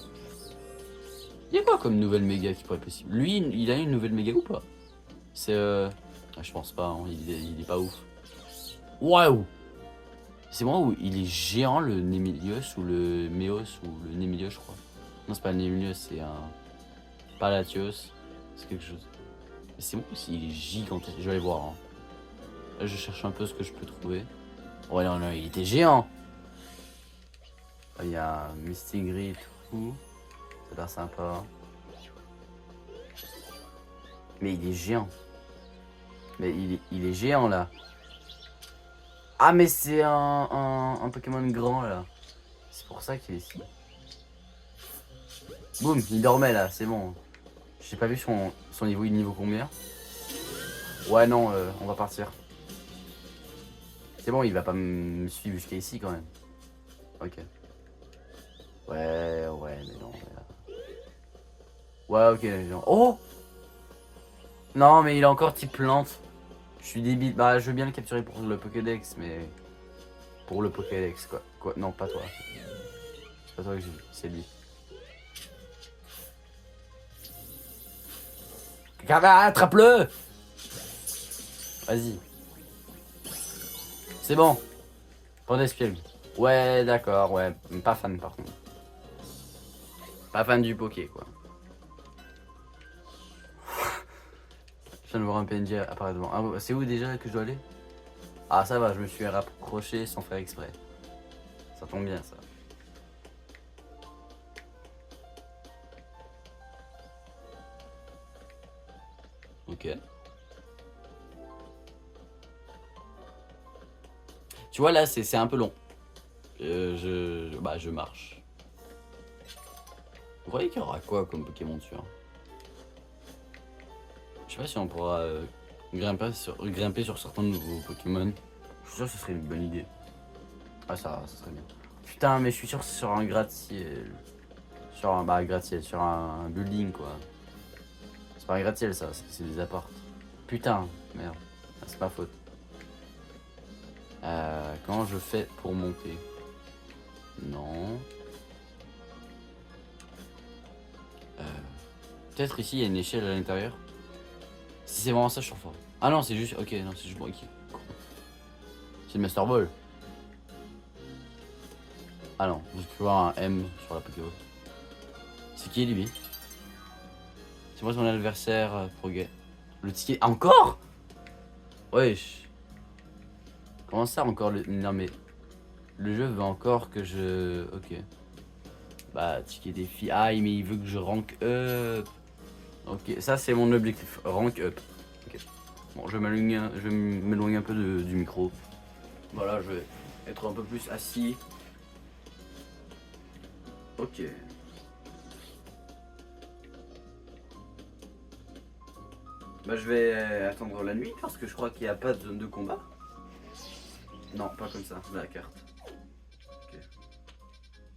Il y a quoi comme nouvelle méga qui pourrait être possible? Lui, il a une nouvelle méga ou pas? C'est ah, je pense pas, hein, il est pas ouf. Waouh! C'est moi où il est géant le Némilios ou le Méos ou le Némilios, je crois. Non, c'est pas le Némilios, c'est un Palatios. C'est quelque chose. Mais c'est bon aussi, il est gigantesque. Je vais aller voir. Hein. Là, je cherche un peu ce que je peux trouver. Ouais, non, non, il était géant. Il y a Mistigris et tout. Ça a l'air sympa. Mais il est géant. Mais il est géant là. Ah, mais c'est un Pokémon grand là. C'est pour ça qu'il est ici. Boum, il dormait là, c'est bon. J'ai pas vu son niveau, il est niveau combien? Ouais, non, on va partir. C'est bon, il va pas me suivre jusqu'à ici quand même. Ok. Ouais, mais non. Ouais, ok. Oh! Non, mais il est encore type plante. Je suis débile. Bah, je veux bien le capturer pour le Pokédex, mais... Pour le Pokédex, quoi. Non, pas toi. C'est pas toi que j'ai vu, c'est lui. Attrape-le! Vas-y. C'est bon. Prends des espiègle. Ouais, d'accord, ouais. Pas fan, par contre. Pas fan du Poké, quoi. Je viens de voir un PNJ apparaître devant. Ah, c'est où déjà que je dois aller? Ah, ça va, je me suis rapproché sans faire exprès. Ça tombe bien, ça. Ok. Tu vois, là, c'est un peu long. Je marche. Vous croyez qu'il y aura quoi comme Pokémon dessus? Je sais pas si on pourra grimper sur certains nouveaux Pokémon. Je suis sûr que ce serait une bonne idée. Ah, ça serait bien. Putain, mais je suis sûr que c'est sur un gratte-ciel. Sur un gratte-ciel, sur un building, quoi. C'est pas un gratte-ciel, ça, c'est des apports. Putain, merde. Ah, c'est pas faute. Comment je fais pour monter? Non. Peut-être ici il y a une échelle à l'intérieur. Si c'est vraiment ça, je suis fort. Ah non, c'est juste. Ok, non, c'est juste. Bon, ok. C'est le Master Ball. Ah non, j'ai pu voir un M sur la Pokéball. C'est qui lui? C'est moi son adversaire progrès. Le ticket. Encore? Wesh. Comment ça encore le. Non mais. Le jeu veut encore que je. Ok. Bah, ticket défi. Ah, mais il veut que je rank up. Ok, ça c'est mon objectif. Rank up. Ok. Bon, je vais m'éloigner un peu du micro. Voilà, je vais être un peu plus assis. Ok. Bah je vais attendre la nuit parce que je crois qu'il n'y a pas de zone de combat. Non, pas comme ça, la carte. Ok.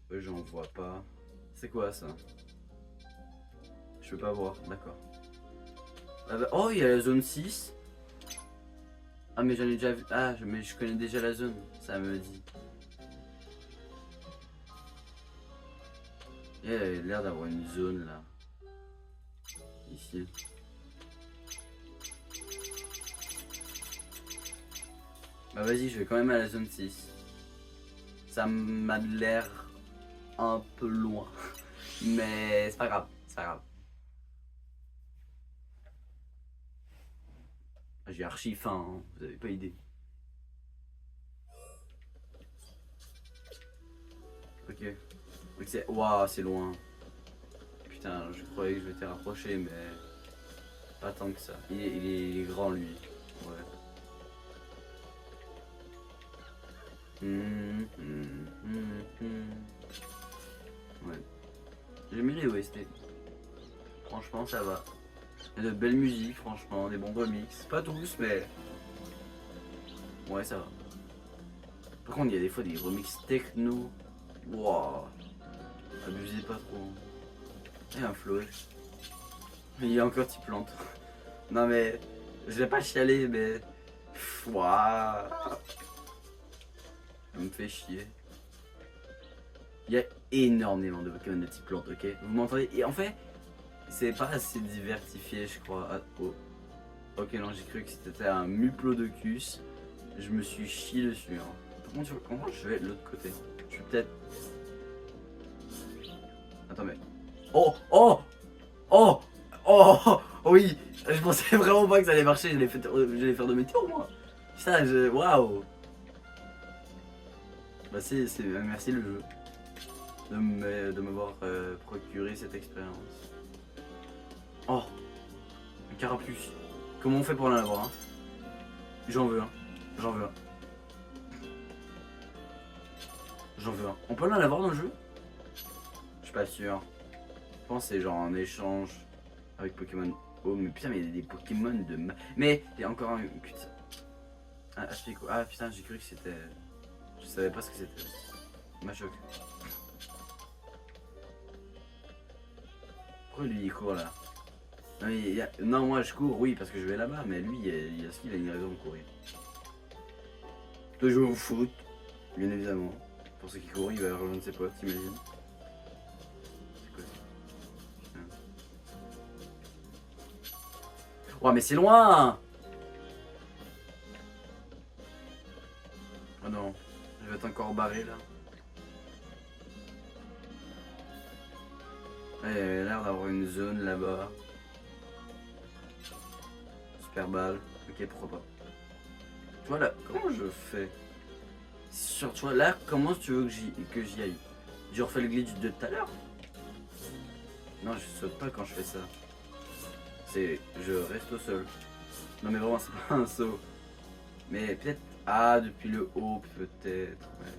Ouais, j'en vois pas. C'est quoi ça? Je peux pas voir, d'accord. Ah bah, oh, il y a la zone 6. Ah mais j'en ai déjà vu. Ah mais je connais déjà la zone, ça me dit. Il y a l'air d'avoir une zone là. Ici. Bah vas-y, je vais quand même à la zone 6. Ça m'a l'air un peu loin. Mais c'est pas grave, c'est pas grave. J'ai archi faim, hein, vous avez pas idée. Ok. Donc c'est. Waouh, c'est loin. Putain, je croyais que je m'étais rapproché, mais. Pas tant que ça. Il est grand lui. Ouais. Ouais. J'aime bien les OST. Franchement, ça va. Il y a de belles musiques, franchement, des bons remixes. Pas tous, mais. Ouais, ça va. Par contre, il y a des fois des remixes techno. Waouh. Abusez pas trop. Et un flow. Il y a encore petite plante. Non mais. Je vais pas chialer, mais. Waouh. Ça me fait chier. Il y a énormément de Pokémon de type plante, ok? Vous m'entendez? Et en fait, c'est pas assez diversifié, je crois. Ah, oh. Ok, non, j'ai cru que c'était un Muplodocus. Je me suis chié dessus. Hein. Par contre, comment je vais de l'autre côté? Je vais peut-être. Attends, mais. Oh! Oh! Oh! Oh! Oh oui! Je pensais vraiment pas que ça allait marcher. J'allais faire de mes tours, moi. Putain, waouh! Bah, merci le jeu de m'avoir procuré cette expérience. Oh! Un carapuce. Comment on fait pour en avoir un? J'en veux un. J'en veux un. J'en veux un. On peut en avoir dans le jeu? Je suis pas sûr. Je pense que c'est genre en échange avec Pokémon. Oh mais putain mais il y a des Pokémon de mais il y a encore un. Putain. Ah, ah putain j'ai cru que c'était. Je savais pas ce que c'était. Machoc. Pourquoi lui il court là? Non, non moi je cours oui parce que je vais là-bas mais lui est-ce qu'il a une raison de courir? De jouer au foot, bien évidemment. Pour ceux qui courent, il va rejoindre ses potes, t'imagines? C'est quoi ça? Oh mais c'est loin! Oh non, je vais être encore barré là. Ouais, il a l'air d'avoir une zone là-bas. Super balle. Ok, pourquoi pas. Tu vois là, comment je fais? Tu vois là, comment tu veux que j'y aille? Je refais le glitch de tout à l'heure? Non, je saute pas quand je fais ça. Je reste au sol. Non mais vraiment, c'est pas un saut. Mais peut-être... Ah, depuis le haut, peut-être. Ouais.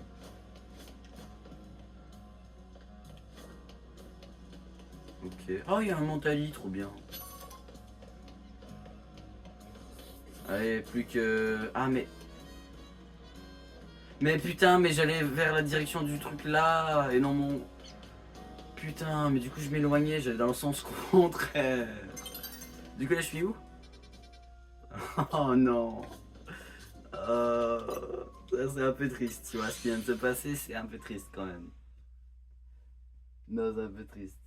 Ok. Oh, il y a un Mentali, trop bien. Allez, plus que... Ah, mais... Mais putain, mais j'allais vers la direction du truc là, et non mon... Putain, mais du coup je m'éloignais, j'allais dans le sens contraire. Du coup là je suis où? Oh non. Ça c'est un peu triste, tu vois, ce qui vient de se passer c'est un peu triste quand même. Non, c'est un peu triste.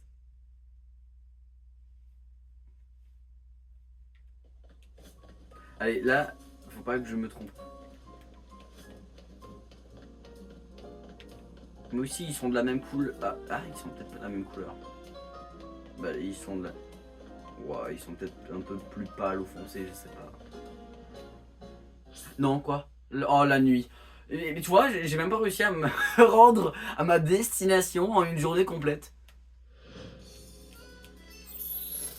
Allez, là, faut pas que je me trompe. Mais aussi ils sont de la même couleur. Ah, ils sont peut-être pas de la même couleur. Bah ils sont de la... Ouah, ils sont peut-être un peu plus pâles ou foncés, je sais pas. Non, quoi? Oh, la nuit. Mais tu vois, j'ai même pas réussi à me rendre à ma destination en une journée complète.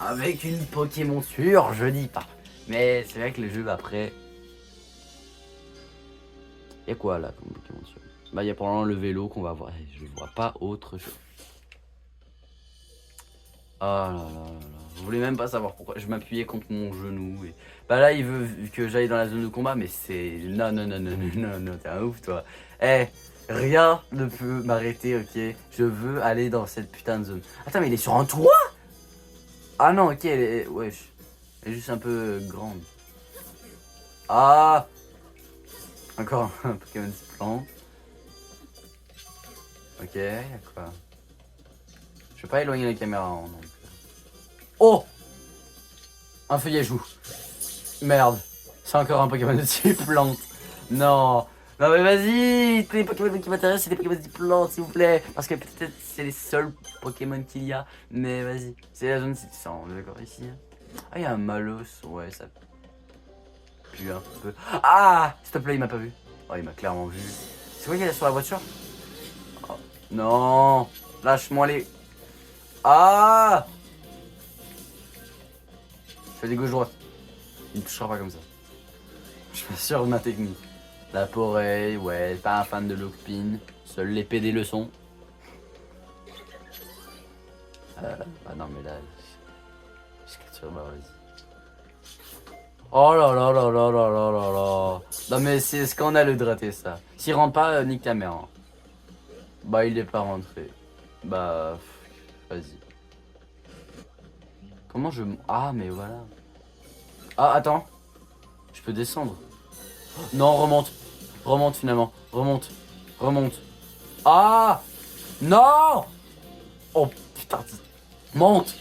Avec une Pokémon sûre, je dis pas. Mais c'est vrai que le jeu après... Y'a quoi là comme Pokémon sûr? Bah y'a probablement le vélo qu'on va voir. Je vois pas autre chose. Ah là là là là. Vous voulez même pas savoir pourquoi. Je m'appuyais contre mon genou. Et... Bah là, il veut que j'aille dans la zone de combat, mais c'est... Non, non, non, non, non, non, non, t'es un ouf, toi. Eh, rien ne peut m'arrêter, ok? Je veux aller dans cette putain de zone. Attends, mais il est sur un toit? Ah non, ok, elle est... Wesh. Elle est juste un peu grande. Ah! Encore un Pokémon se plante. Ok, y'a quoi? Je vais pas éloigner la caméra, hein, donc... Oh! Un feuillage. Merde. C'est encore un Pokémon de type plante. Non. Non mais vas-y. Les Pokémon qui m'intéressent, c'est des Pokémon de type plante, s'il vous plaît. Parce que peut-être c'est les seuls Pokémon qu'il y a. Mais vas-y. C'est la zone 600, on est d'accord ici. Ah, il y a un Malos. Ouais, ça pue un peu. Ah! S'il te plaît, il m'a pas vu. Oh, il m'a clairement vu. C'est quoi qu'il y a sur la voiture? Oh, non. Lâche-moi les... Ah! Je fais des gauche-droite. Il ne touchera pas comme ça. Je suis sûr de ma technique. La porée, ouais, pas un fan de Lockpin. Seul l'épée des leçons. Bah non mais là... Je capture, bah vas-y. Oh là là là là là là là là. Non mais c'est scandaleux de rater ça. S'il rentre pas, nique ta mère. Hein. Bah il est pas rentré. Bah... Vas-y. Comment je... Ah mais voilà. Ah attends. Je peux descendre. Non, remonte. Remonte finalement. Remonte. Remonte. Ah! Non! Oh putain. Monte!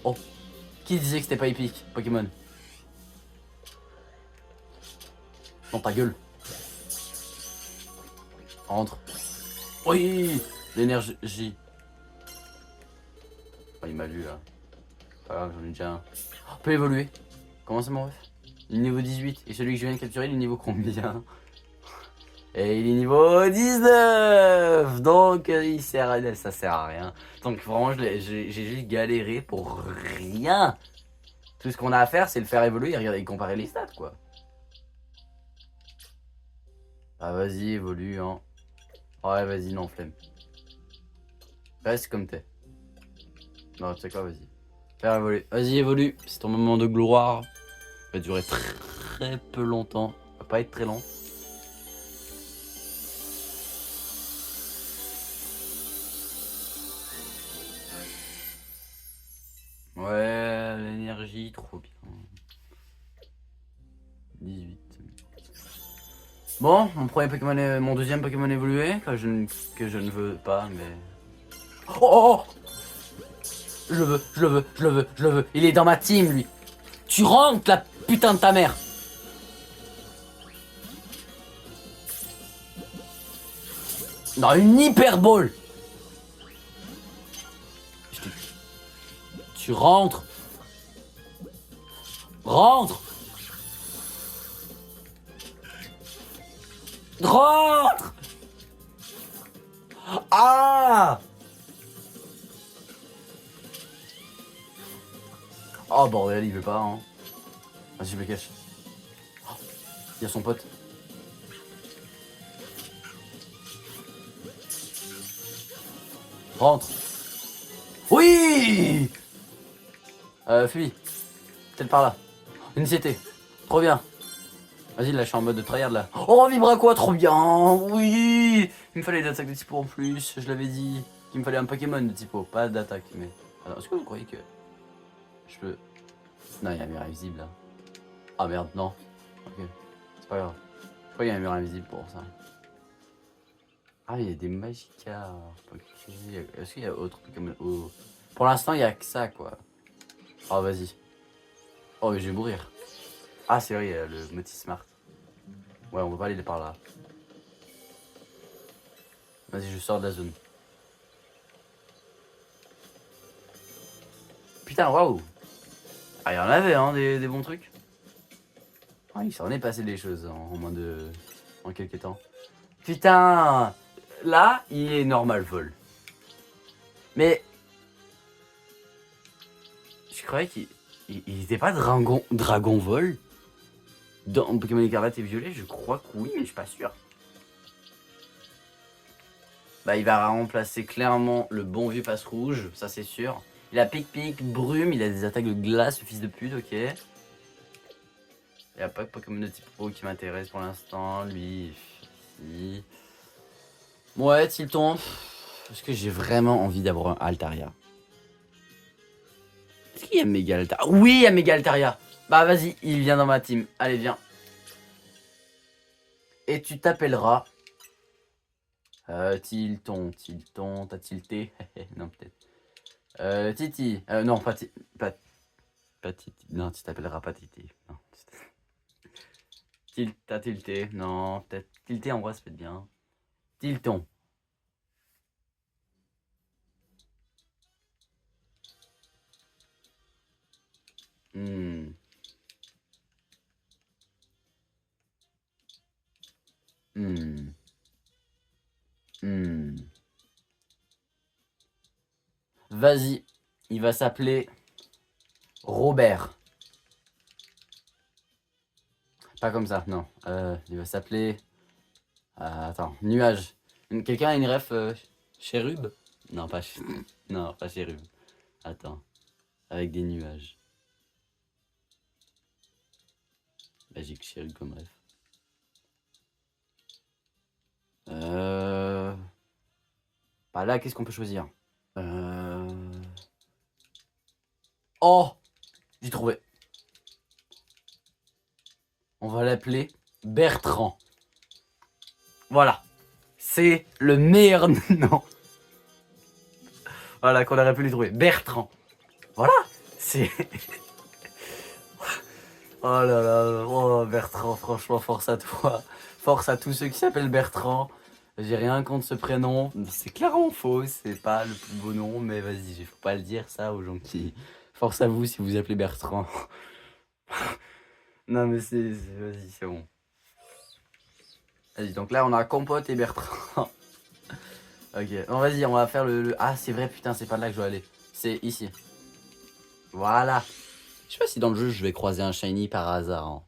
Oh. Qui disait que c'était pas épique, Pokémon? Dans ta gueule. Rentre. Oui! L'énergie. Oh, il m'a lu là. Pas grave, j'en ai déjà un. Oh, peut évoluer. Comment ça mon ref? Niveau 18. Et celui que je viens de capturer, il est niveau combien? Et il est niveau 19. Donc il sert à... ça sert à rien. Donc vraiment j'ai juste galéré pour rien. Tout ce qu'on a à faire c'est le faire évoluer et regarder, comparer les stats quoi. Ah vas-y évolue hein. Ouais vas-y non flemme. Reste comme t'es. Non tu sais quoi vas-y. Faire évoluer. Vas-y évolue. C'est ton moment de gloire. Ça va durer très peu longtemps. Ça va pas être très long. Ouais, l'énergie, trop bien. 18. Bon, mon premier Pokémon est... mon deuxième Pokémon évolué, que je ne veux pas, mais... Oh, oh, oh. Je le veux, je le veux, je le veux, je le veux. Il est dans ma team, lui. Tu rentres, la putain de ta mère. Non, une hyperbole. Tu rentres. Rentre. Rentre. Ah. Oh bordel, il veut pas, hein. Vas-y, je me cache. Il y a son pote. Rentre. Oui. Fuis. Peut-être par là. Une CT. Trop bien. Vas-y, là, je suis en mode de tryhard, là. Oh, vibra quoi, trop bien. Oui. Il me fallait des attaques de typo en plus, je l'avais dit. Il me fallait un Pokémon de typo, pas d'attaque, mais... Alors, est-ce que vous croyez que... Je peux... Non, il y a un mur invisible, là. Ah, merde, non. Ok. C'est pas grave. Je crois qu'il y a un mur invisible pour ça. Ah, il y a des Magikarp. Ok. Est-ce qu'il y a autre Pokémon? Oh. Pour l'instant, il y a que ça, quoi. Oh, vas-y. Oh, mais je vais mourir. Ah, c'est vrai, il y a le Motismart. Ouais, on va pas aller par là. Vas-y, je sors de la zone. Putain, waouh. Ah, il y en avait, hein, des bons trucs. Ah, il s'en est passé des choses en moins de... en quelques temps. Putain. Là, il est normal vol. Mais... Je croyais qu'il était pas dragon vol dans Pokémon Écarlate et Violet, je crois que oui, mais je suis pas sûr. Bah, il va remplacer clairement le bon vieux passe rouge, ça c'est sûr. Il a pic-pic, brume, il a des attaques de glace, le fils de pute, ok. Il n'y a pas de Pokémon de type eau qui m'intéresse pour l'instant, lui, ici. Ouais, Tilton. Est-ce que j'ai vraiment envie d'avoir un Altaria? Est-ce qu'il y a Méga Altaria? Oui, il y a Méga Altaria. Bah vas-y, il vient dans ma team. Allez, viens. Et tu t'appelleras... Tilton, t'as tilté? Non, peut-être. Titi. Non, pas Titi. Non, tu t'appelleras pas Titi. Non. T'as tilté. Non, peut-être. Tilté en vrai, ça peut être bien. Tilton. Hmm. Hmm. Hmm. Vas-y. Il va s'appeler Robert. Pas comme ça, non. Il va s'appeler... attends, Nuage. Quelqu'un a une ref Chérub? Non, pas non, pas Chérub. Attends. Avec des nuages. Magique Chérub comme ref. Bah là, qu'est-ce qu'on peut choisir? Oh! J'ai trouvé. On va l'appeler Bertrand. Voilà. C'est le meilleur nom. Voilà, qu'on aurait pu lui trouver. Bertrand. Voilà. C'est... Oh là là. Oh Bertrand, franchement, force à toi. Force à tous ceux qui s'appellent Bertrand. J'ai rien contre ce prénom. C'est clairement faux. C'est pas le plus beau nom. Mais vas-y, faut pas le dire ça aux gens qui... Force à vous si vous appelez Bertrand. Non mais vas-y, c'est bon. Vas-y, donc là on a Compote et Bertrand. Ok, bon vas-y, on va faire le... Ah c'est vrai, putain, c'est pas là que je dois aller. C'est ici. Voilà. Je sais pas si dans le jeu je vais croiser un shiny par hasard, hein,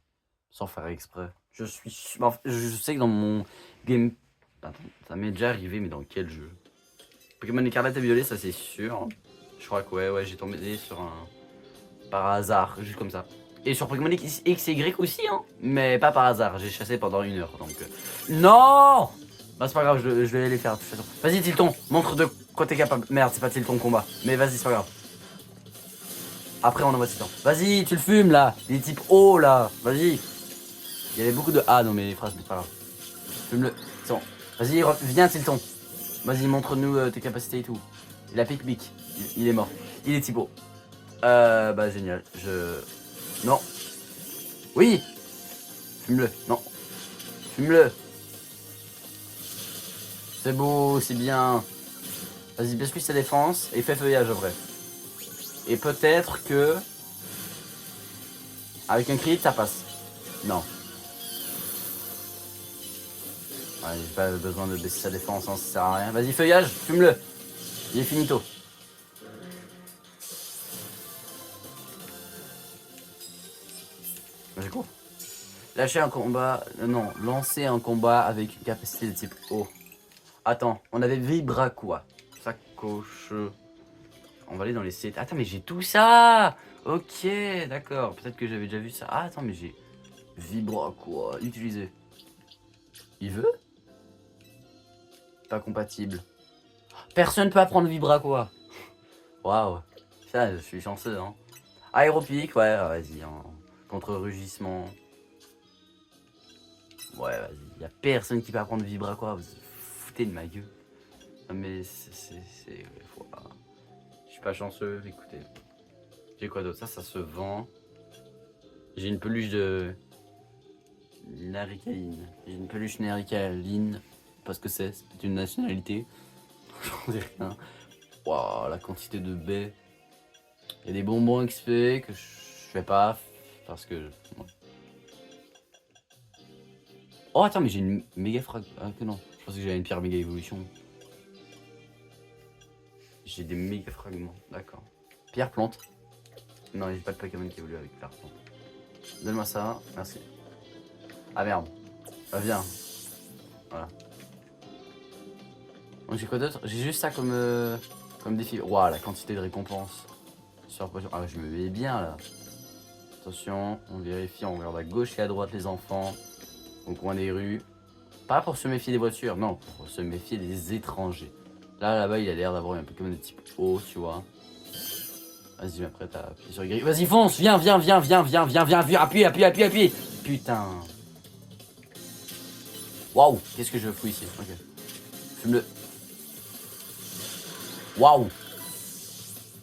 sans faire exprès. Je sais que dans mon game... Attends, ça m'est déjà arrivé, mais dans quel jeu? Pokémon Écarlate et Violet, ça c'est sûr. Je crois que ouais, j'ai tombé sur un... Par hasard, juste comme ça. Et sur Pokémon X et Y aussi, hein. Mais pas par hasard, j'ai chassé pendant 1 heure, donc... Non! Bah c'est pas grave, je vais les faire de toute façon. Vas-y Tilton, montre de quoi t'es capable. Merde, c'est pas Tilton combat. Mais vas-y, c'est pas grave. Après on envoie Tilton. Vas-y, tu le fumes là. Il est type O là. Vas-y. Il y avait beaucoup de A dans mes phrases, mais c'est pas grave. Fume-le. C'est bon. Vas-y, viens Tilton. Vas-y, montre-nous tes capacités et tout. Il a pic-pic. Il est mort. Il est type O. Bah génial. Non. Oui. Fume-le. Non. Fume-le. C'est beau, c'est bien. Vas-y, baisse lui sa défense et fais feuillage après. Et peut-être que... Avec un crit, ça passe. Non. Ouais, j'ai pas besoin de baisser sa défense, hein, ça sert à rien. Vas-y, feuillage, fume-le. Il est finito. J'ai quoi? Lâcher un combat... non, lancer un combat avec une capacité de type O. Attends, on avait Vibra quoi? Sacoche... On va aller dans les CT. Attends, mais j'ai tout ça. Ok, d'accord. Peut-être que j'avais déjà vu ça. Ah, attends, mais j'ai... Vibra quoi? Utiliser. Il veut? Pas compatible. Personne peut apprendre Vibra quoi? Waouh. Ça, je suis chanceux, hein. Aéropique, ouais, vas-y. Hein. Contre rugissement. Ouais, vas-y. Y'a personne qui peut apprendre Vibra quoi. Vous foutez de ma gueule. Non, mais c'est... Je suis pas chanceux, écoutez. J'ai quoi d'autre? Ça se vend. J'ai une peluche de... Naricaline. J'ai une peluche Naricaline. Parce que c'est une nationalité. J'en sais rien. Waouh, la quantité de baies. Il y a des bonbons XP que je fais pas. Parce que... Oh, attends, mais j'ai une méga frag... Ah, que non. Je pensais que j'avais une pierre méga évolution. J'ai des méga fragments. D'accord. Pierre plante. Non, j'ai pas de Pokémon qui évolue avec pierre plante. Donne-moi ça. Merci. Ah merde. Ah, viens. Voilà. Donc j'ai quoi d'autre? J'ai juste ça comme défi. Waouh, la quantité de récompenses. Sur potion. Ah, je me mets bien là. Attention, on vérifie, on regarde à gauche et à droite les enfants. Au coin des rues. Pas pour se méfier des voitures, non, pour se méfier des étrangers. Là-bas, il a l'air d'avoir un Pokémon de type eau, tu vois. Vas-y, je m'apprête à appuyer sur Y. Vas-y, fonce, viens, appuie. Putain. Waouh, qu'est-ce que je fous ici? Ok. Fume-le. Waouh.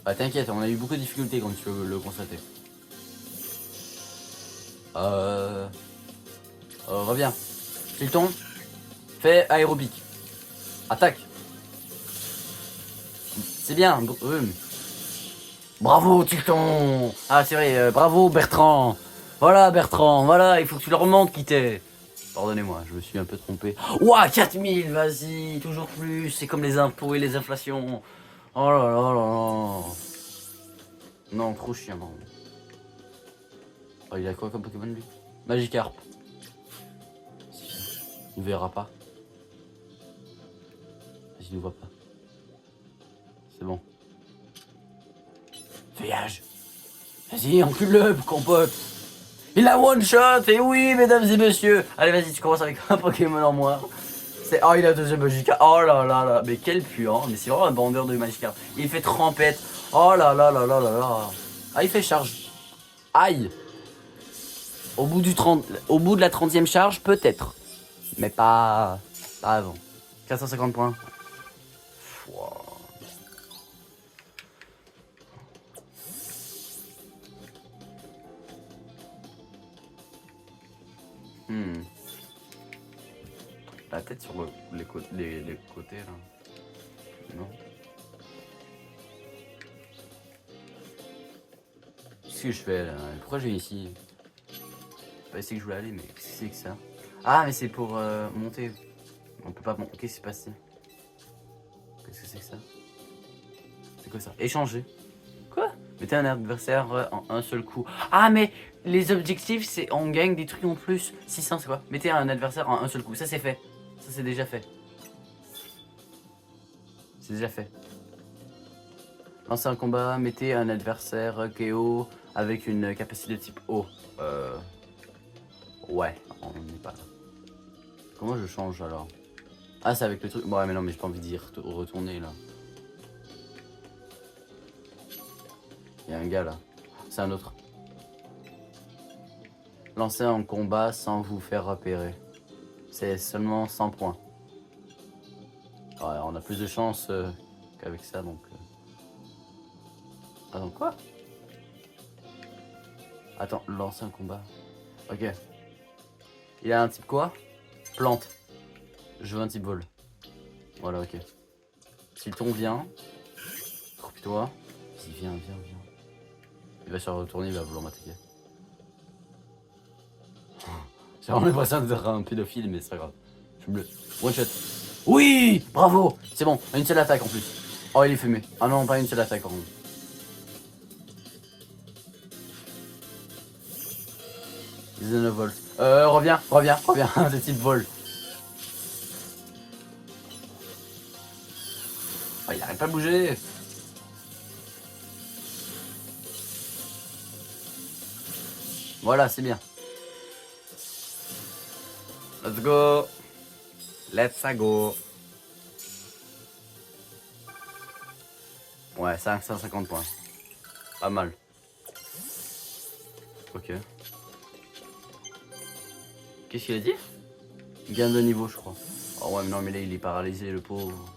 Ah, t'inquiète, on a eu beaucoup de difficultés comme tu peux le constater. Reviens. Tilton. Fais aérobic. Attaque. C'est bien. Bravo Tilton. Ah c'est vrai, bravo Bertrand. Voilà Bertrand, voilà, il faut que tu leur remontes qui t'es. Pardonnez-moi, je me suis un peu trompé. Ouah, 4000, vas-y, toujours plus. C'est comme les impôts et les inflations. Oh là là là là. Non, trop chiant. Non. Oh, il a quoi comme Pokémon lui? Magikarp. Il verra pas. Il ne voit pas. C'est bon. Feuillage. Vas-y, encule-le, compote. Il a one shot. Et oui, mesdames et messieurs. Allez, vas-y, tu commences avec un Pokémon en moins. Oh, il a deuxième Magikarp. Oh là là là. Mais quel puant. Mais c'est vraiment un bandeur de Magikarp. Il fait trempette. Oh là là là là là là. Ah, il fait charge. Aïe. Au bout de la 30e charge, peut-être. Mais pas avant. 450 points. Wow. La tête sur les côtés là. Non. Qu'est-ce que je fais là? Pourquoi je vais ici? Pas ici que je voulais aller, mais qu'est-ce que c'est que ça? Ah, mais c'est pour monter. On peut pas monter. Qu'est-ce qui s'est passé? Qu'est-ce que c'est que ça? C'est quoi ça? Échanger. Quoi? Mettez un adversaire en un seul coup. Ah, mais les objectifs, c'est on gagne des trucs en plus. 600, c'est quoi? Mettez un adversaire en un seul coup. Ça, c'est fait. Ça, c'est déjà fait. C'est déjà fait. Lancez un combat, mettez un adversaire KO avec une capacité de type O. Ouais, on n'est pas là. Comment je change alors? Ah, c'est avec le truc. Ouais, mais non, mais j'ai pas envie d'y retourner là. Il y a un gars là. C'est un autre. Lancez un combat sans vous faire repérer. C'est seulement 100 points. Ouais, on a plus de chance qu'avec ça donc. Attends, quoi? Attends, lancer un combat. Ok. Il a un type quoi? Plante. Je veux un type vol. Voilà, ok. Tilton vient. Accroupis-toi. Vas-y, viens. Il va se retourner, il va vouloir m'attaquer. J'ai vraiment l'impression d'être un pédophile, mais c'est pas grave. Je suis bleu. One shot. Oui! Bravo! C'est bon, une seule attaque en plus. Oh, il est fumé. Ah non, pas une seule attaque en contre. 19 volts. Reviens. C'est type vol. Oh, il arrête pas de bouger. Voilà, c'est bien. Let's go. Let's go. Ouais, 550 points. Pas mal. Ok. Qu'est-ce qu'il a dit? Gain de niveau, je crois. Oh ouais, mais non, mais là, il est paralysé, le pauvre.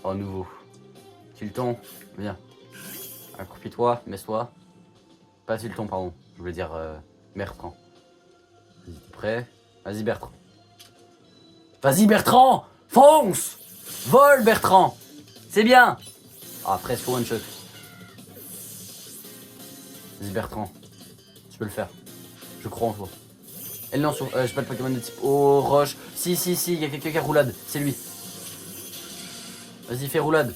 Oh, nouveau. Tilton, viens. Accroupis-toi, mets-toi. Pas Tilton, pardon. Je voulais dire Bertrand. Vas-y, t'es prêt? Vas-y, Bertrand. Vas-y, Bertrand! Fonce! Vole, Bertrand! C'est bien! Ah, presque one shot. Vas-y, Bertrand. Tu peux le faire. Je crois en toi. Elle lance sur. J'ai pas de Pokémon de type. Oh, roche. Si, il y a quelqu'un qui a roulade. C'est lui. Vas-y, fais roulade.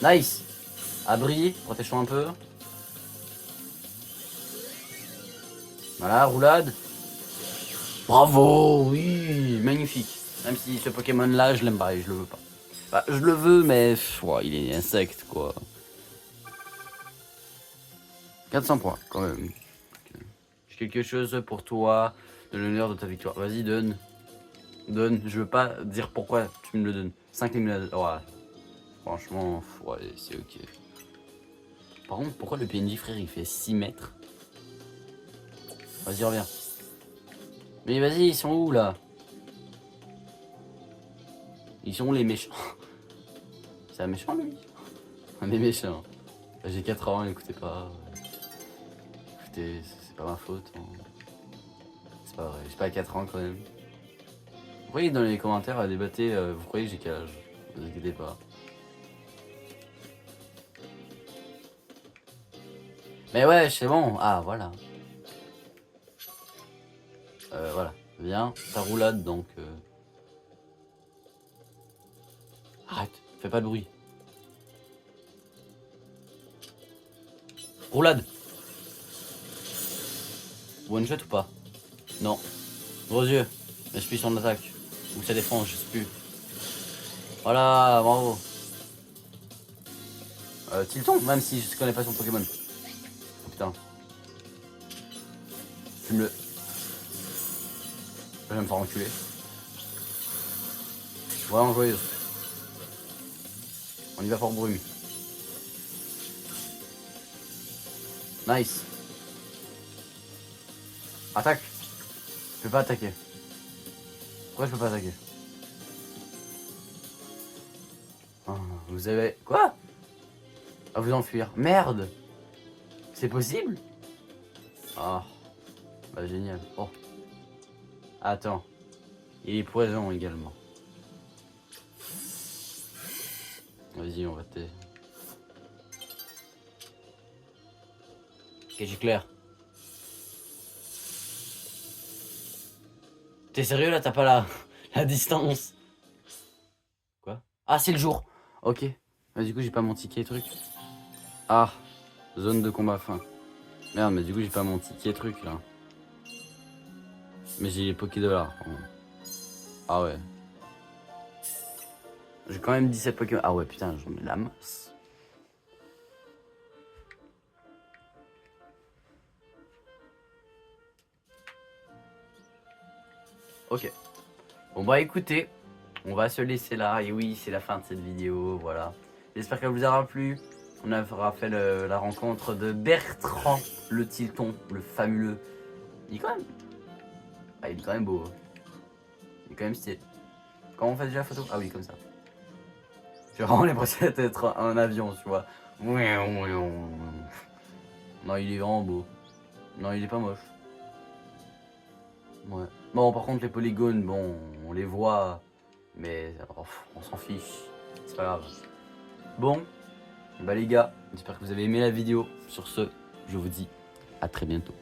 Nice. Abri, protège-toi un peu. Voilà, roulade. Bravo, oui. est magnifique. Même si ce Pokémon là, je l'aime pas et je le veux pas. Bah, je le veux, mais il est insecte quoi. 400 points quand même. Okay. J'ai quelque chose pour toi, de l'honneur de ta victoire. Vas-y, donne. Donne. Je veux pas dire pourquoi tu me le donnes. 5 émulateurs. Ouais. Franchement, ouais, c'est ok. Par contre, pourquoi le PNJ frère il fait 6 mètres? Vas-y, reviens. Mais vas-y, ils sont où là? Ils sont où les méchants? C'est un méchant lui? On est méchant. J'ai 4 ans, écoutez pas. Écoutez, c'est pas ma faute. Hein. C'est pas vrai, j'ai pas 4 ans quand même. Vous voyez dans les commentaires à débattre, vous croyez que j'ai quel âge? Ne vous inquiétez pas. Mais ouais, c'est bon. Ah, voilà. Voilà. Viens, ta roulade donc. Arrête, fais pas de bruit. Roulade. One shot ou pas? Non. Gros yeux. Mais je suis son attaque. Ou sa défense, je sais plus. Voilà, bravo. Tilton, même si je connais pas son Pokémon. Oh, putain. Fume-le. Je vais me faire enculer. Vraiment joyeuse. On y va fort brume. Nice. Attaque. Je peux pas attaquer. Pourquoi je peux pas attaquer? Oh, vous avez... Quoi? À vous enfuir. Merde. C'est possible? Ah. Bah génial. Oh. Attends. Il est poison également. Vas-y, on va te... Ok, j'ai clair. T'es sérieux là? T'as pas la distance? Quoi? Ah, c'est le jour. Ok. Bah, du coup, j'ai pas mon ticket truc. Ah. Zone de combat fin. Merde, mais du coup, j'ai pas mon ticket truc là. Mais j'ai les Pokédollars. Ah ouais. J'ai quand même 17 Pokémon. Ah ouais, putain, j'en ai la masse. Ok. Bon bah écoutez, on va se laisser là. Et oui, c'est la fin de cette vidéo, voilà. J'espère qu'elle vous aura plu. On aura fait la rencontre de Bertrand, le Tilton, le fabuleux. Il est quand même... Ah, il est quand même beau. Hein. Il est quand même stylé. Comment on fait déjà la photo? Ah oui, comme ça. J'ai vraiment l'impression d'être un avion, tu vois. Non, il est vraiment beau. Non, il est pas moche. Ouais. Bon, par contre, les polygones, bon, on les voit, mais on s'en fiche. C'est pas grave. Bon, bah les gars, j'espère que vous avez aimé la vidéo. Sur ce, je vous dis à très bientôt.